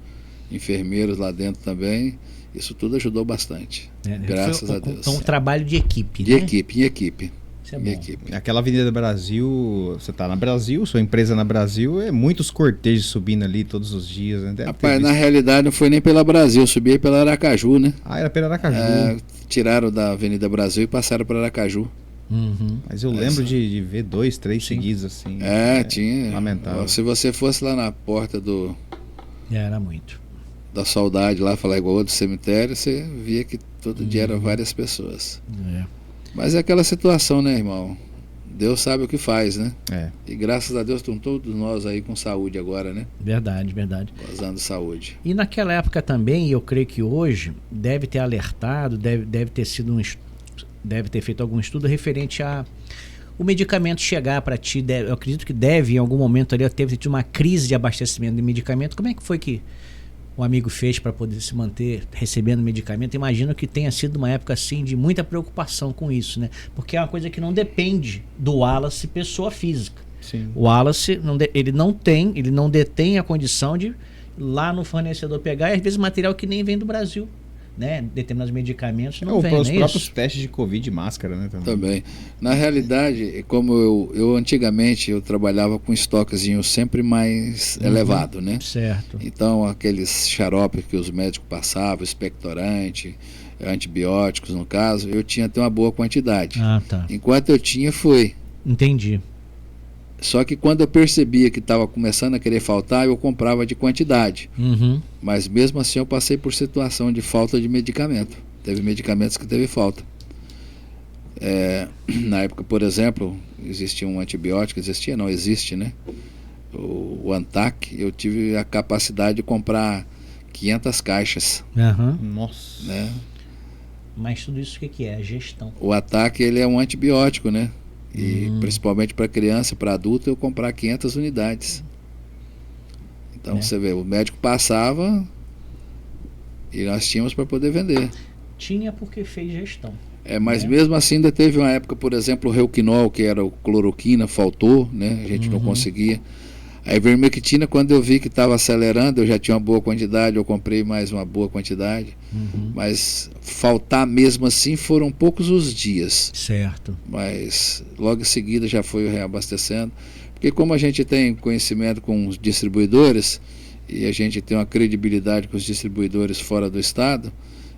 enfermeiros lá dentro também. Isso tudo ajudou bastante, graças a Deus. Então, um trabalho de equipe, De equipe, em equipe. Isso é Em bom. equipe. Aquela Avenida Brasil, você tá na Brasil, sua empresa na Brasil, é muitos cortejos subindo ali todos os dias, né? Deve ter Rapaz, na visto. realidade não foi nem pela Brasil, eu subi pela Aracaju, né? Ah, era pela Aracaju. Tiraram da Avenida Brasil e passaram para Aracaju. Uhum. Mas eu lembro de ver 2, 3 seguidos assim. Tinha. Lamentável. Se você fosse lá na porta Era muito. da Saudade, lá, falar igual do cemitério, você via que todo dia eram várias pessoas. É. Mas é aquela situação, né, irmão? Deus sabe o que faz, né? É. E graças a Deus estão todos nós aí com saúde agora, né? Verdade, verdade. Gozando saúde. E naquela época também, eu creio que hoje, deve ter alertado, deve ter sido deve ter feito algum estudo referente a o medicamento chegar para ti. Eu acredito que deve, em algum momento ali, teve tido uma crise de abastecimento de medicamento. Como é que foi que o amigo fez para poder se manter recebendo medicamento? Imagino que tenha sido uma época assim de muita preocupação com isso, né? Porque é uma coisa que não depende do Wallace pessoa física. Sim. O Wallace, ele não detém a condição de ir lá no fornecedor pegar, e às vezes material que nem vem do Brasil, né? Determinados medicamentos não vêm, Os né? próprios Isso? testes de Covid e máscara, né? Também. Na realidade, como eu antigamente eu trabalhava com estoquezinho sempre mais elevado, né? Certo. Então, aqueles xaropes que os médicos passavam, expectorante, antibióticos no caso, eu tinha até uma boa quantidade. Ah, tá. Enquanto eu tinha, foi. Entendi. Só que quando eu percebia que estava começando a querer faltar, eu comprava de quantidade. Uhum. Mas mesmo assim eu passei por situação de falta de medicamento. Teve medicamentos que teve falta. Na época, por exemplo, existia um antibiótico, não existe, né? O Antac, eu tive a capacidade de comprar 500 caixas, Aham. Nossa. né? Mas tudo isso o que é? A gestão. O Antac, ele é um antibiótico, né? E principalmente para criança, para adulto, eu comprar 500 unidades. Então você vê, o médico passava e nós tínhamos para poder vender. Tinha porque fez gestão. Mas mesmo assim ainda teve uma época, por exemplo, o Reuquinol, que era o cloroquina, faltou, né? A gente não conseguia. A ivermectina, quando eu vi que estava acelerando, eu já tinha uma boa quantidade, eu comprei mais uma boa quantidade. Mas faltar mesmo assim foram poucos os dias. Certo. Mas logo em seguida já foi reabastecendo. Porque como a gente tem conhecimento com os distribuidores e a gente tem uma credibilidade com os distribuidores fora do estado,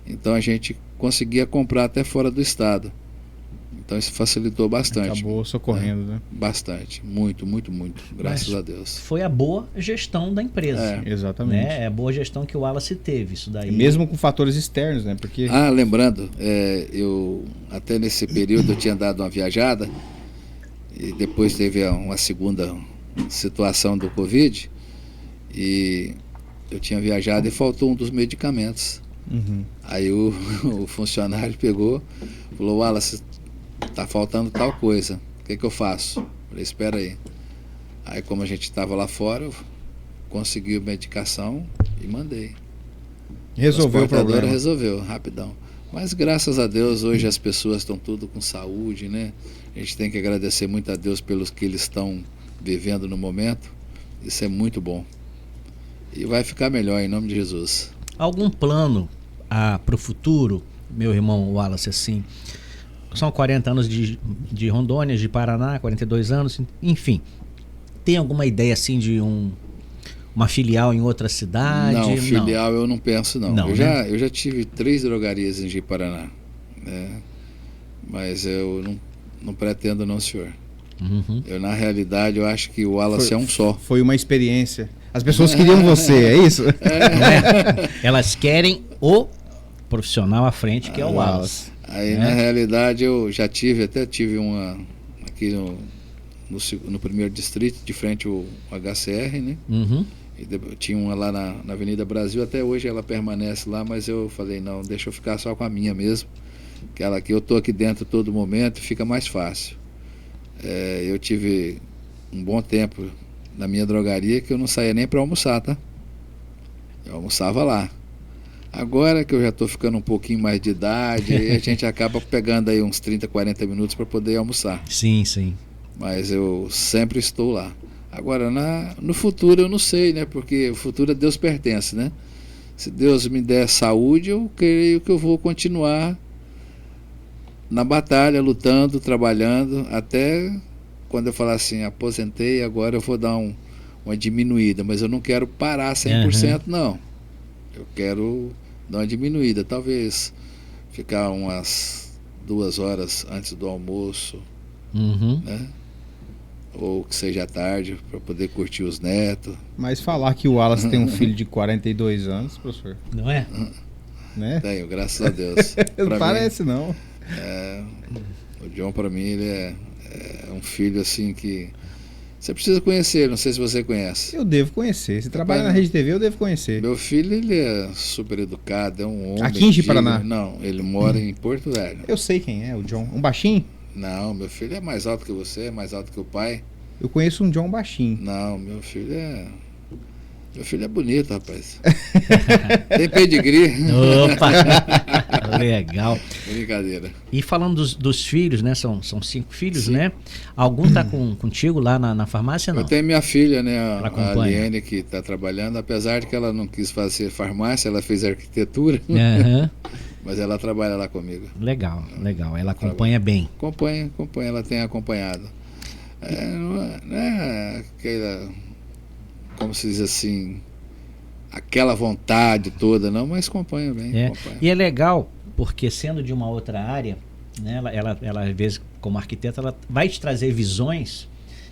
então a gente conseguia comprar até fora do estado. Então isso facilitou bastante. Acabou socorrendo, né? Bastante. Muito, muito, muito. Graças a Deus. Foi a boa gestão da empresa. Exatamente. Né? É a boa gestão que o Wallace teve. Isso daí. Mesmo com fatores externos, né? Porque Lembrando, eu até nesse período eu tinha dado uma viajada e depois teve uma segunda situação do Covid e eu tinha viajado e faltou um dos medicamentos. Aí o funcionário pegou, falou: Wallace, tá faltando tal coisa, o que eu faço? Falei: espera aí. Aí como a gente estava lá fora, eu consegui a medicação e mandei. resolveu o problema. Resolveu, rapidão. Mas graças a Deus hoje as pessoas estão tudo com saúde, né? A gente tem que agradecer muito a Deus pelos que eles estão vivendo no momento. Isso é muito bom. E vai ficar melhor em nome de Jesus. Algum plano para o futuro, meu irmão Wallace, assim? São 40 anos de Rondônia, de Paraná, 42 anos, enfim. Tem alguma ideia assim de uma filial em outra cidade? Não, filial eu não penso não. Não, Eu já tive 3 drogarias em Ji-Paraná, né? Mas eu não pretendo não, senhor. Eu, na realidade, eu acho que o Wallace é um só. Foi uma experiência. As pessoas queriam você, é isso? Não é? Elas querem o profissional à frente, que é o Wallace. Aí, na realidade, eu já tive uma aqui no primeiro distrito, de frente ao HCR, né? E tinha uma lá na Avenida Brasil, até hoje ela permanece lá, mas eu falei: não, deixa eu ficar só com a minha mesmo. Aquela que eu tô aqui dentro todo momento, fica mais fácil. Eu tive um bom tempo na minha drogaria que eu não saía nem para almoçar, tá? Eu almoçava lá. Agora que eu já estou ficando um pouquinho mais de idade, aí a gente acaba pegando aí uns 30, 40 minutos para poder almoçar. Sim, sim. Mas eu sempre estou lá. Agora, no futuro eu não sei, né? Porque o futuro a Deus pertence, né? Se Deus me der saúde, eu creio que eu vou continuar na batalha, lutando, trabalhando, até quando eu falar assim, aposentei, agora eu vou dar uma diminuída, mas eu não quero parar 100%, não. Eu quero dar uma diminuída, talvez ficar umas 2 horas antes do almoço, né? Ou que seja tarde, para poder curtir os netos. Mas falar que o Wallace tem um filho de 42 anos, professor. Não é? Né? Tenho, graças a Deus. Não parece, não. O John, para mim, ele é um filho assim que você precisa conhecer, não sei se você conhece. Eu devo conhecer. Se trabalha na Rede TV, eu devo conhecer. Meu filho, ele é super educado, é um homem. Aqui em Paraná? Não, ele mora em Porto Velho. Eu sei quem é, o John. Um baixinho? Não, meu filho é mais alto que você, é mais alto que o pai. Eu conheço um John baixinho. Não, meu filho é bonito, rapaz. Tem pedigree. Opa! Legal. Brincadeira. E falando dos filhos, né? São 5 filhos, sim, né? Algum tá contigo lá na farmácia, não? Eu tenho minha filha, né? A Liene, que está trabalhando, apesar de que ela não quis fazer farmácia, ela fez arquitetura. Mas ela trabalha lá comigo. Legal. Ela acompanha bem. Acompanha, ela tem acompanhado. Não é aquela, como se diz assim, aquela vontade toda, não, mas acompanha bem. Acompanha. E é legal, porque sendo de uma outra área, né, ela às vezes, como arquiteta, ela vai te trazer visões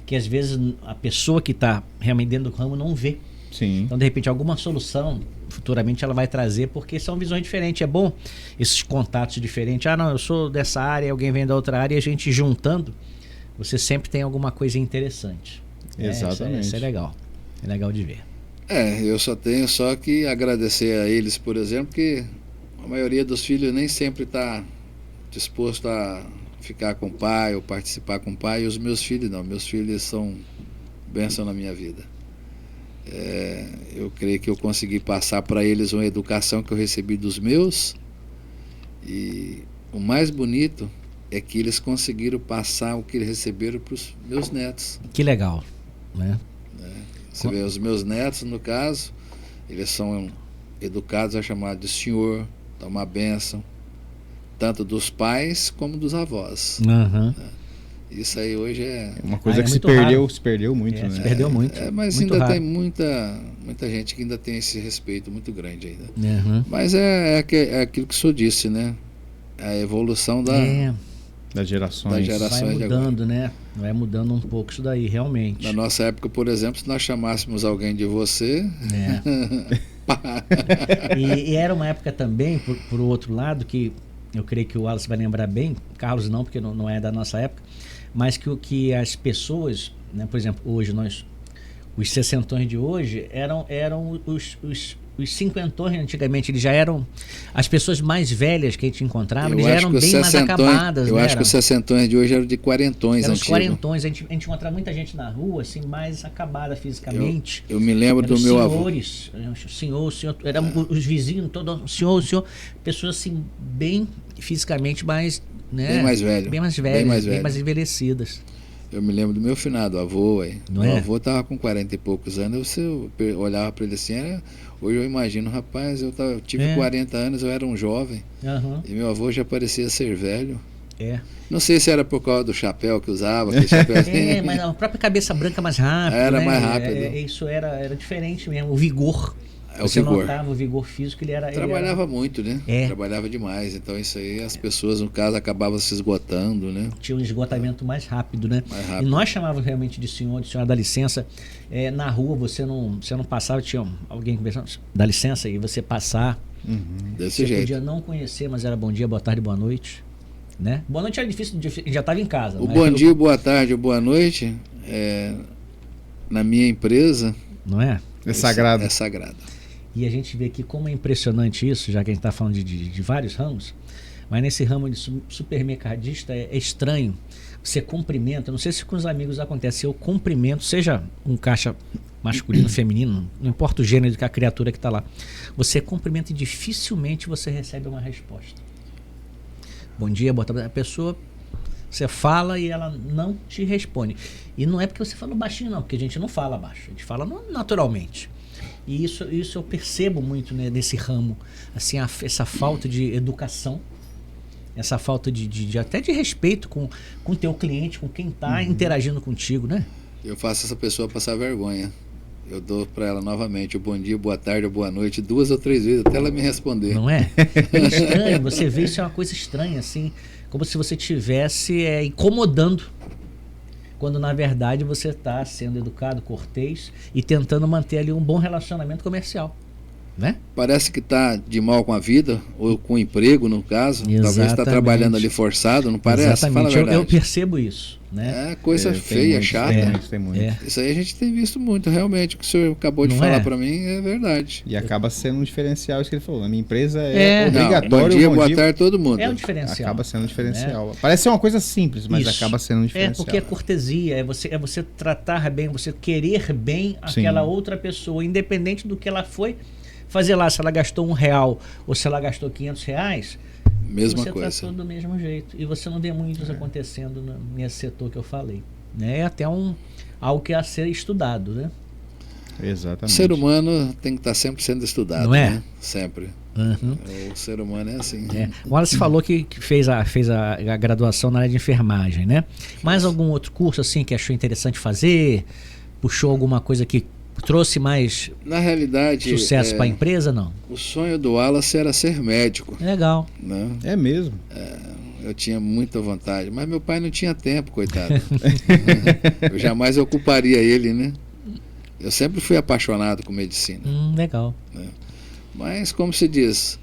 que às vezes a pessoa que está realmente dentro do ramo não vê. Sim. Então, de repente, alguma solução futuramente ela vai trazer, porque são visões diferentes. É bom esses contatos diferentes. Não, eu sou dessa área, alguém vem da outra área, e a gente juntando, você sempre tem alguma coisa interessante. Exatamente. Isso é legal. É legal de ver. Eu só tenho que agradecer a eles, por exemplo, que a maioria dos filhos nem sempre está disposto a ficar com o pai ou participar com o pai, e os meus filhos não. Meus filhos são bênção na minha vida. Eu creio que eu consegui passar para eles uma educação que eu recebi dos meus, e o mais bonito é que eles conseguiram passar o que eles receberam para os meus netos. Que legal, né? Você vê, os meus netos, no caso, eles são educados a chamar de senhor, tomar bênção, tanto dos pais como dos avós. Isso aí hoje é uma coisa que se perdeu muito, né? Se perdeu muito. Mas muito ainda raro. tem muita gente que ainda tem esse respeito muito grande ainda. Mas é aquilo que o senhor disse, né? A evolução das gerações. Vai mudando, né? Vai mudando um pouco isso daí, realmente. Na nossa época, por exemplo, se nós chamássemos alguém de você... E era uma época também, por outro lado, que eu creio que o Wallace vai lembrar bem, Carlos não, porque não é da nossa época, mas que as pessoas, né, por exemplo, hoje os sessentões de hoje eram os cinquentões antigamente, eles já eram as pessoas mais velhas que a gente encontrava, eles já eram bem mais acabadas. Eu acho que os sessentões de hoje eram de quarentões antigos. Os quarentões, a gente encontrava muita gente na rua, assim, mais acabada fisicamente. Eu me lembro do meu avô. Senhor, eram os vizinhos, todo senhor, pessoas assim, bem fisicamente mais, né? Bem mais velhas, bem mais envelhecidas. Eu me lembro do meu finado avô, meu avô estava com 40 e poucos anos, eu olhava para ele assim, hoje eu imagino, rapaz, eu tive 40 anos, eu era um jovem, e meu avô já parecia ser velho. Não sei se era por causa do chapéu que usava, aquele chapéu assim. Mas a própria cabeça branca mais rápida. Era, né? Mais rápido. Isso era diferente mesmo, o vigor. Você notava o vigor físico, trabalhava muito, né? Trabalhava demais, então isso aí as pessoas, no caso, acabavam se esgotando, né? Tinha um esgotamento mais rápido, né? Mais rápido. E nós chamávamos realmente de senhor dá licença. Na rua você não passava, tinha alguém conversando, dá licença, e você passar. Desse jeito. Você podia não conhecer, mas era bom dia, boa tarde, boa noite. Né? Boa noite era difícil, já estava em casa. O bom dia, boa tarde, boa noite, na minha empresa... Não é? É sagrado. É sagrado. E a gente vê aqui como é impressionante isso, já que a gente está falando de vários ramos, mas nesse ramo de supermercadista é estranho. Você cumprimenta, não sei se com os amigos acontece, eu cumprimento, seja um caixa masculino, feminino, não importa o gênero da criatura que está lá, você cumprimenta e dificilmente você recebe uma resposta. Bom dia, boa tarde. A pessoa Você fala e ela não te responde. E não é porque você falou baixinho, não, porque a gente não fala baixo, a gente fala naturalmente. E isso eu percebo muito, né, nesse ramo, assim, essa falta de educação, essa falta até de respeito com o teu cliente, com quem está interagindo contigo, né? Eu faço essa pessoa passar vergonha. Eu dou para ela novamente o bom dia, boa tarde ou boa noite 2 ou 3 vezes até ela me responder. Não é? É estranho, você vê isso, é uma coisa estranha, assim, como se você estivesse incomodando, quando na verdade você está sendo educado, cortês e tentando manter ali um bom relacionamento comercial, né? Parece que está de mal com a vida, ou com o emprego, no caso. Exatamente. Talvez está trabalhando ali forçado, não parece? Exatamente. Fala a verdade. Eu percebo isso, né? É coisa feia, muito, chata. Tem muito. Isso aí a gente tem visto muito, realmente. O que o senhor acabou de falar para mim é verdade. E acaba sendo um diferencial, isso que ele falou. Na minha empresa Não, obrigatório. bom dia, boa tarde todo mundo. É um diferencial. Acaba sendo um diferencial. Né? Parece ser uma coisa simples, mas acaba sendo um diferencial. Porque é cortesia, é você tratar bem, você querer bem aquela outra pessoa, independente do que ela foi fazer lá, se ela gastou R$1 ou se ela gastou R$500, mesma você coisa. tratou do mesmo jeito. E você não vê muito isso acontecendo nesse setor que eu falei. Né? É até algo que é a ser estudado, né? Exatamente. O ser humano tem que estar sempre sendo estudado, não é? Né? Sempre. Uhum. O ser humano é assim. O Wallace falou que fez a graduação na área de enfermagem, né? Mais algum outro curso assim que achou interessante fazer? Puxou alguma coisa que trouxe mais na realidade, sucesso para a empresa, não? O sonho do Wallace era ser médico. Legal. Né? É mesmo. Eu tinha muita vontade, mas meu pai não tinha tempo, coitado. Eu jamais ocuparia ele, né? Eu sempre fui apaixonado com medicina. Legal. Né? Mas, como se diz,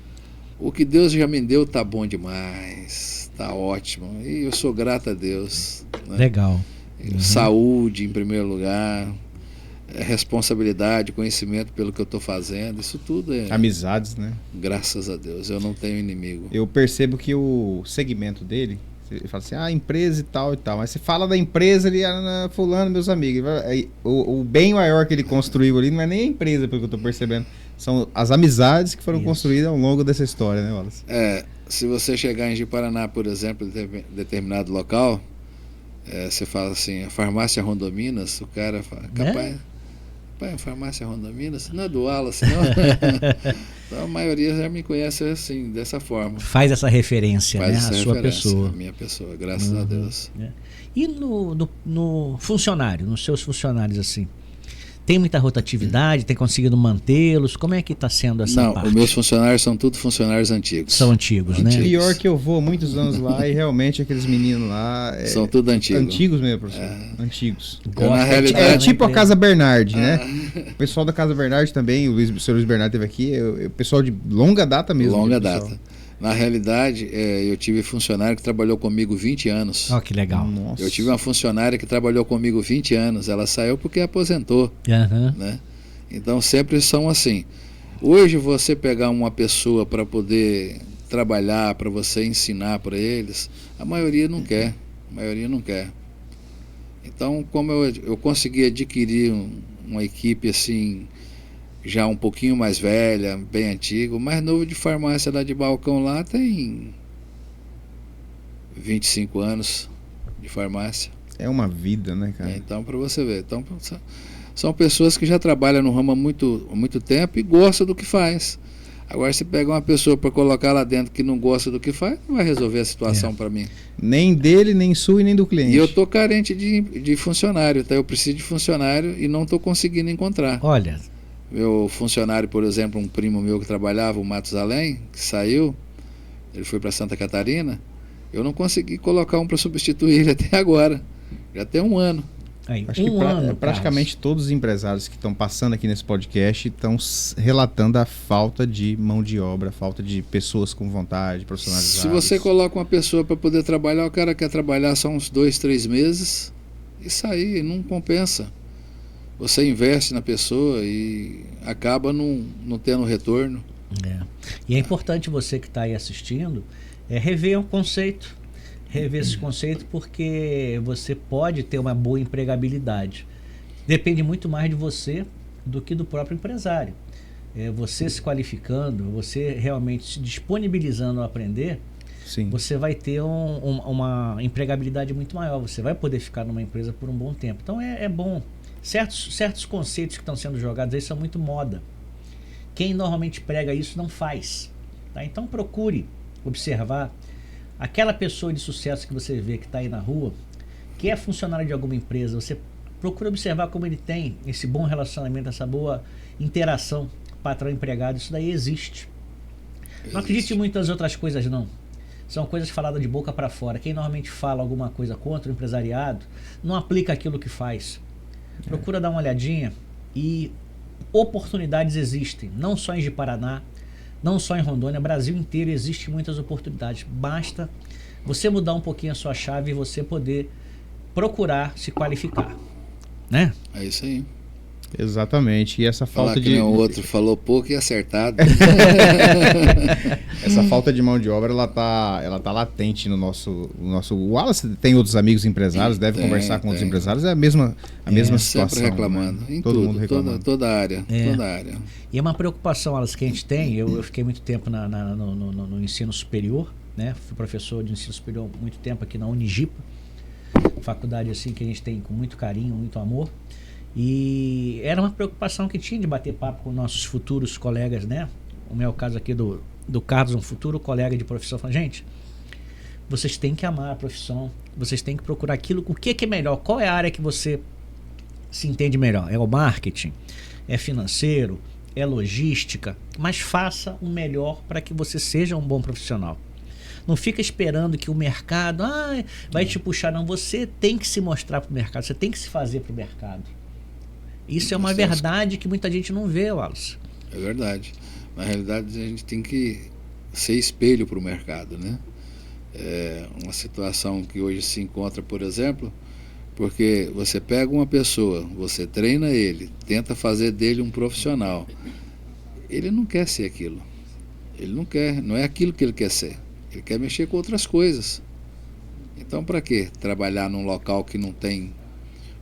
o que Deus já me deu tá bom demais, tá ótimo. E eu sou grato a Deus. Né? Legal. Saúde em primeiro lugar. Responsabilidade, conhecimento pelo que eu estou fazendo, isso tudo é... Amizades, né? Graças a Deus, eu não tenho inimigo. Eu percebo que o segmento dele, ele fala assim, empresa e tal, mas você fala da empresa ali, fulano, meus amigos, o bem maior que ele construiu ali não é nem a empresa, pelo que eu estou percebendo, são as amizades que foram construídas ao longo dessa história, né, Wallace? Se você chegar em Ji-Paraná, por exemplo, em determinado local, você fala assim, a farmácia Rondominas, o cara fala, capaz... Pai, a farmácia Rondominas, não é do Wallace, não. Então a maioria já me conhece assim, dessa forma. Faz essa referência, né? A sua pessoa. A minha pessoa, graças a Deus. E no funcionário, nos seus funcionários, assim? Tem muita rotatividade? Tem conseguido mantê-los? Como é que está sendo essa parte? Não, os meus funcionários são tudo funcionários antigos. São antigos, né? Pior que eu vou há muitos anos lá e realmente aqueles meninos lá... são tudo antigos. Antigos mesmo, professor. Antigos. Na realidade, é tipo a Casa Bernardi, né? O pessoal da Casa Bernardi também, o senhor Luiz Bernardi esteve aqui, o pessoal de longa data mesmo. Longa data. Na realidade, eu tive funcionário que trabalhou comigo 20 anos. Oh, que legal. Nossa. Eu tive uma funcionária que trabalhou comigo 20 anos. Ela saiu porque aposentou. Né? Então, sempre são assim. Hoje, você pegar uma pessoa para poder trabalhar, para você ensinar para eles, a maioria não quer. A maioria não quer. Então, como eu consegui adquirir uma equipe assim... já um pouquinho mais velha, bem antigo, o mais novo de farmácia lá de balcão lá tem 25 anos de farmácia. É uma vida, né, cara? Então, para você ver, então, são pessoas que já trabalham no ramo há muito tempo e gostam do que faz. Agora, se pegar uma pessoa para colocar lá dentro que não gosta do que faz, não vai resolver a situação para mim. Nem dele, nem sua e nem do cliente. E eu estou carente de funcionário, tá? Eu preciso de funcionário e não estou conseguindo encontrar. Olha... Meu funcionário, por exemplo, um primo meu que trabalhava, o Matusalém, que saiu, ele foi para Santa Catarina, eu não consegui colocar um para substituir ele até agora. Já tem um ano. Acho que praticamente todos os empresários que estão passando aqui nesse podcast estão relatando a falta de mão de obra, a falta de pessoas com vontade, profissionalizadas. Se você coloca uma pessoa para poder trabalhar, o cara quer trabalhar só uns 2, 3 meses, isso aí não compensa. Você investe na pessoa e acaba não tendo retorno. E é importante você que está aí assistindo rever um conceito, rever esse conceito, porque você pode ter uma boa empregabilidade. Depende muito mais de você do que do próprio empresário. Você se qualificando, você realmente se disponibilizando a aprender, Sim. você vai ter uma empregabilidade muito maior. Você vai poder ficar numa empresa por um bom tempo. Então é bom. Certos conceitos que estão sendo jogados aí são muito moda. Quem normalmente prega isso não faz. Tá? Então procure observar aquela pessoa de sucesso que você vê que está aí na rua, que é funcionário de alguma empresa. Você procura observar como ele tem esse bom relacionamento, essa boa interação patrão-empregado. Isso daí existe. Não acredite em muitas outras coisas, não. São coisas faladas de boca para fora. Quem normalmente fala alguma coisa contra o empresariado não aplica aquilo que faz. Procura dar uma olhadinha e oportunidades existem. Não só em Ji-Paraná, não só em Rondônia, Brasil inteiro existem muitas oportunidades. Basta você mudar um pouquinho a sua chave e você poder procurar se qualificar. Né? É isso aí. Exatamente. E essa falta Falar que nem o outro falou pouco e acertado. Essa falta de mão de obra, ela tá latente no nosso. O Wallace tem outros amigos empresários, deve conversar com outros empresários, é a mesma situação. Sempre reclamando. Né? Em todo tudo, mundo reclamando. toda área. Toda área. E é uma preocupação, Wallace, que a gente tem. Eu fiquei muito tempo no ensino superior, né? Fui professor de ensino superior muito tempo aqui na Unigipa, faculdade assim que a gente tem com muito carinho, muito amor. E era uma preocupação que tinha de bater papo com nossos futuros colegas, né? O meu caso aqui do Carlos, um futuro colega de profissão, falou: gente, vocês têm que amar a profissão, vocês têm que procurar aquilo, o que é melhor, qual é a área que você se entende melhor? É o marketing? É financeiro? É logística? Mas faça o melhor para que você seja um bom profissional. Não fica esperando que o mercado vai te puxar, não. Você tem que se mostrar para o mercado, você tem que se fazer para o mercado. Isso é uma verdade que muita gente não vê, Wallace. É verdade. Na realidade, a gente tem que ser espelho para o mercado, né? É uma situação que hoje se encontra, por exemplo, porque você pega uma pessoa, você treina ele, tenta fazer dele um profissional. Ele não quer ser aquilo. Ele não quer, não é aquilo que ele quer ser. Ele quer mexer com outras coisas. Então, para que trabalhar num local que não tem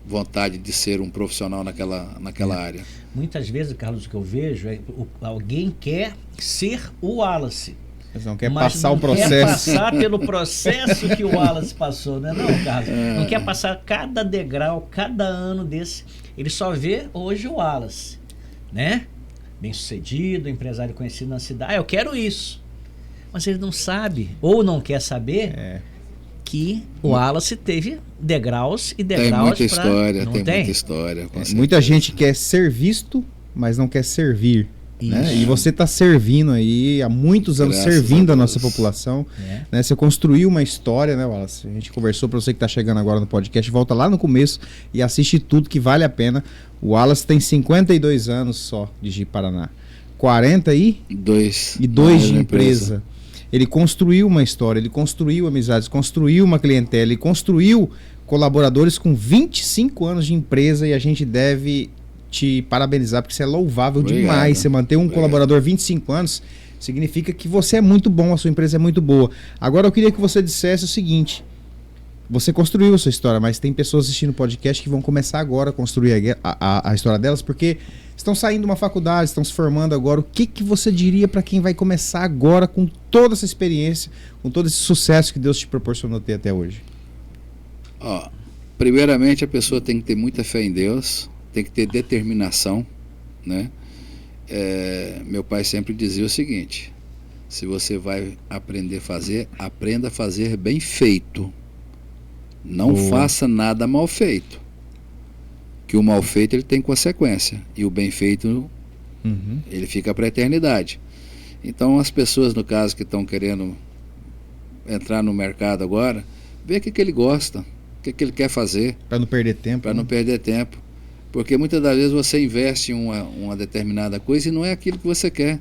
vontade de ser um profissional naquela área? Muitas vezes, Carlos, o que eu vejo é alguém quer ser o Wallace. Mas não quer passar o processo. Não quer passar pelo processo que o Wallace passou, né? Não, Carlos. Não quer passar cada degrau, cada ano desse. Ele só vê hoje o Wallace, né? Bem sucedido, empresário conhecido na cidade. Eu quero isso. Mas ele não sabe, ou não quer saber, que o Wallace teve degraus e degraus. Tem muita história, muita história. Muita gente quer ser visto, mas não quer servir. Né? E você está servindo aí há muitos anos, servindo a nossa população. Né? Você construiu uma história, né, Wallace? A gente conversou, para você que está chegando agora no podcast, volta lá no começo e assiste tudo que vale a pena. O Wallace tem 52 anos só de Ji-Paraná. 42 de empresa. Ele construiu uma história, ele construiu amizades, construiu uma clientela, ele construiu colaboradores com 25 anos de empresa, e a gente deve te parabenizar, porque você é louvável demais. Você manter um colaborador 25 anos significa que você é muito bom, a sua empresa é muito boa. Agora eu queria que você dissesse o seguinte: você construiu a sua história, mas tem pessoas assistindo o podcast que vão começar agora a construir a história delas, porque estão saindo de uma faculdade, estão se formando agora. O que você diria para quem vai começar agora com toda essa experiência, com todo esse sucesso que Deus te proporcionou ter até hoje? Primeiramente, a pessoa tem que ter muita fé em Deus, tem que ter determinação, né? Meu pai sempre dizia o seguinte: se você vai aprender a fazer, aprenda a fazer bem feito. Não faça nada mal feito. Que o mal feito ele tem consequência, e o bem feito ele fica para a eternidade. Então as pessoas, no caso, que estão querendo entrar no mercado agora, vê o que ele gosta, o que ele quer fazer, para não perder tempo. Para não perder tempo, porque muitas das vezes você investe em uma determinada coisa e não é aquilo que você quer.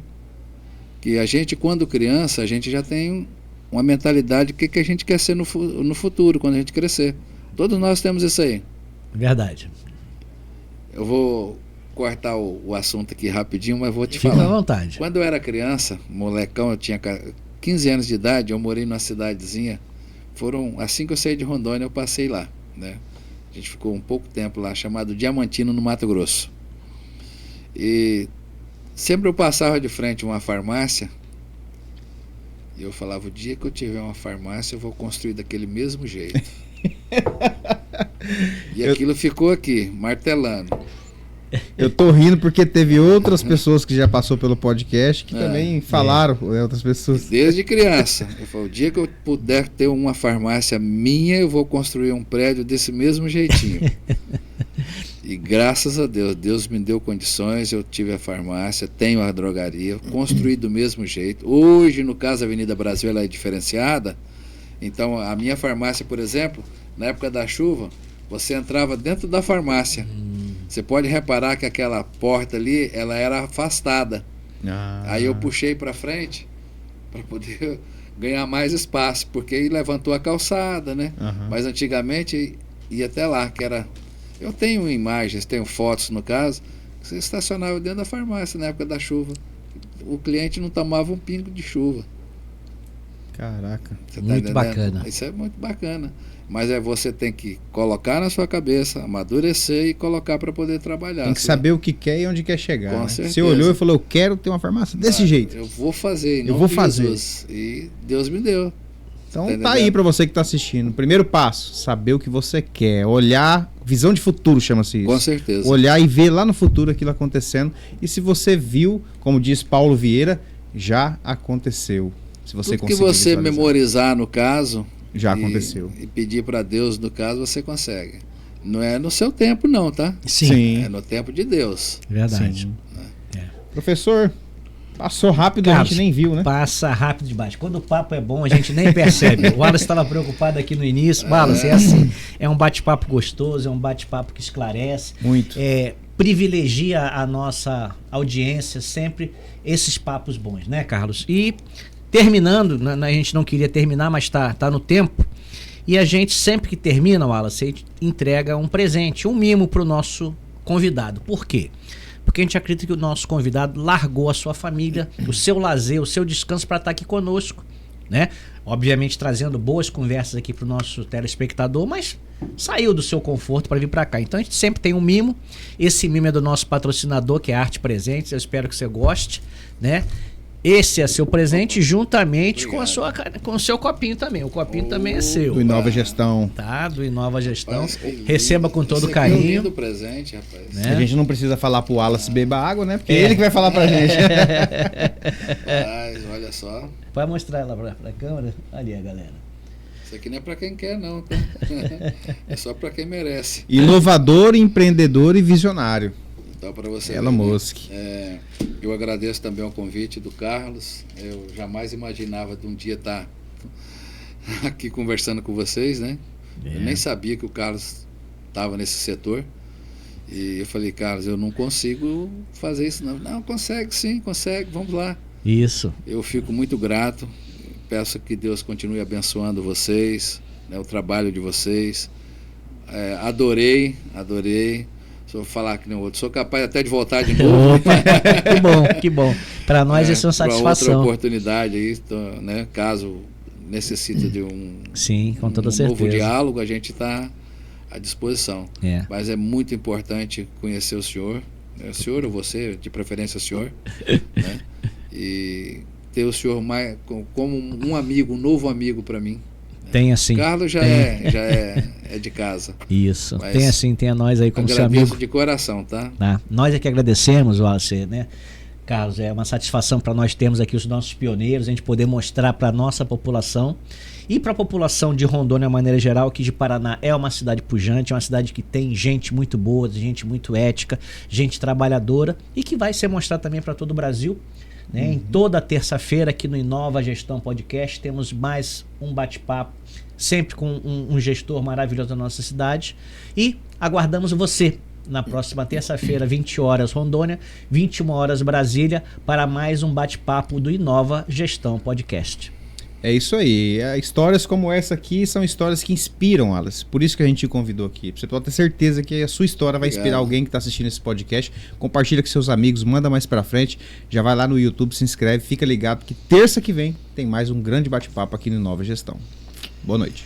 Que a gente, quando criança, a gente já tem uma mentalidade do que a gente quer ser no futuro, quando a gente crescer. Todos nós temos isso aí. Verdade. Eu vou cortar o assunto aqui rapidinho, mas vou te falar. Fica à vontade. Quando eu era criança, molecão, eu tinha 15 anos de idade, eu morei numa cidadezinha. Assim que eu saí de Rondônia, eu passei lá, né? A gente ficou um pouco tempo lá, chamado Diamantino, no Mato Grosso. E sempre eu passava de frente a uma farmácia, E eu falava, o dia que eu tiver uma farmácia, eu vou construir daquele mesmo jeito. E aquilo ficou aqui, martelando. Eu tô rindo porque teve outras pessoas que já passou pelo podcast que também falaram, outras pessoas. Desde criança. Eu falei, o dia que eu puder ter uma farmácia minha, eu vou construir um prédio desse mesmo jeitinho. E graças a Deus, Deus me deu condições, eu tive a farmácia, tenho a drogaria, construí do mesmo jeito. Hoje, no caso, a Avenida Brasil ela é diferenciada. Então, a minha farmácia, por exemplo, na época da chuva, você entrava dentro da farmácia. Você pode reparar que aquela porta ali, ela era afastada. Aí eu puxei para frente para poder ganhar mais espaço, porque aí levantou a calçada, né? Mas antigamente ia até lá, que era... Eu tenho imagens, tenho fotos no caso, que você estacionava dentro da farmácia na época da chuva. O cliente não tomava um pingo de chuva. Caraca. Você muito entendendo? Bacana. Isso é muito bacana. Mas você tem que colocar na sua cabeça, amadurecer e colocar para poder trabalhar. Tem que saber o que quer e onde quer chegar. Com né? certeza. Você olhou e falou, eu quero ter uma farmácia desse jeito. Eu vou fazer, eu vou fazer. Jesus. E Deus me deu. Então tá aí para você que está assistindo. Primeiro passo, saber o que você quer. Olhar, visão de futuro chama-se isso. Com certeza. Olhar e ver lá no futuro aquilo acontecendo. E se você viu, como diz Paulo Vieira, já aconteceu. Se você Tudo que você memorizar no caso... Já aconteceu. E pedir para Deus, no caso, você consegue. Não é no seu tempo não, tá? Sim. É no tempo de Deus. Verdade. Sim. Professor, passou rápido, Carlos, a gente nem viu, né? Passa rápido demais. Quando o papo é bom, a gente nem percebe. O Wallace estava preocupado aqui no início. Wallace, é assim, é um bate-papo gostoso, é um bate-papo que esclarece. Muito. Privilegia a nossa audiência sempre esses papos bons, né, Carlos? E terminando, a gente não queria terminar, mas tá no tempo. E a gente, sempre que termina, Wallace, a gente entrega um presente, um mimo para o nosso convidado. Por quê? Porque a gente acredita que o nosso convidado largou a sua família, o seu lazer, o seu descanso para estar aqui conosco, né? Obviamente trazendo boas conversas aqui para o nosso telespectador, mas saiu do seu conforto para vir para cá. Então a gente sempre tem um mimo. Esse mimo é do nosso patrocinador, que é Arte Presentes. Eu espero que você goste, né? Esse é seu presente juntamente com o seu copinho também. O copinho também é seu. Do Inova Gestão. Tá, do Inova Gestão. Receba com todo carinho. É um lindo presente, rapaz. Né? A gente não precisa falar pro Wallace beber água, né? Porque é ele que vai falar pra gente. Mas olha só. Vai mostrar ela pra câmera? Ali a galera. Isso aqui não é pra quem quer, não. Tá? É só pra quem merece. Inovador, empreendedor e visionário. Então, para você Elon Musk. Eu agradeço também o convite do Carlos. Eu jamais imaginava de um dia estar aqui conversando com vocês, né? Eu nem sabia que o Carlos estava nesse setor. E eu falei, Carlos, eu não consigo fazer isso não. Não, consegue sim, consegue, vamos lá. Isso. Eu fico muito grato. Peço que Deus continue abençoando vocês, né, o trabalho de vocês. Adorei. Se eu falar que nem outro, sou capaz até de voltar de novo. Opa, que bom. Para nós isso é uma satisfação. Outra oportunidade aí, né, caso necessite de Sim, com toda certeza. Novo diálogo, a gente está à disposição. Mas é muito importante conhecer o senhor, né, o senhor ou você, de preferência o senhor, né, e ter o senhor mais como um amigo, um novo amigo para mim. Tem assim. Carlos já é de casa. Isso. Mas tem assim, tem a nós aí como seu amigo. Agradeço de coração, tá? Nós é que agradecemos, Wallace, né? Carlos, é uma satisfação para nós termos aqui os nossos pioneiros, a gente poder mostrar para a nossa população e para a população de Rondônia, de maneira geral, que de Paraná é uma cidade pujante, é uma cidade que tem gente muito boa, gente muito ética, gente trabalhadora e que vai ser mostrado também para todo o Brasil. Em toda terça-feira aqui no Inova Gestão Podcast temos mais um bate-papo, sempre com um gestor maravilhoso da nossa cidade, e aguardamos você na próxima terça-feira, 20 horas Rondônia, 21 horas Brasília, para mais um bate-papo do Inova Gestão Podcast. É isso aí. Histórias como essa aqui são histórias que inspiram, Alice. Por isso que a gente te convidou aqui. Você pode ter certeza que a sua história vai inspirar alguém que está assistindo esse podcast. Compartilha com seus amigos, manda mais pra frente. Já vai lá no YouTube, se inscreve, fica ligado que terça que vem tem mais um grande bate-papo aqui no Inova Gestão. Boa noite.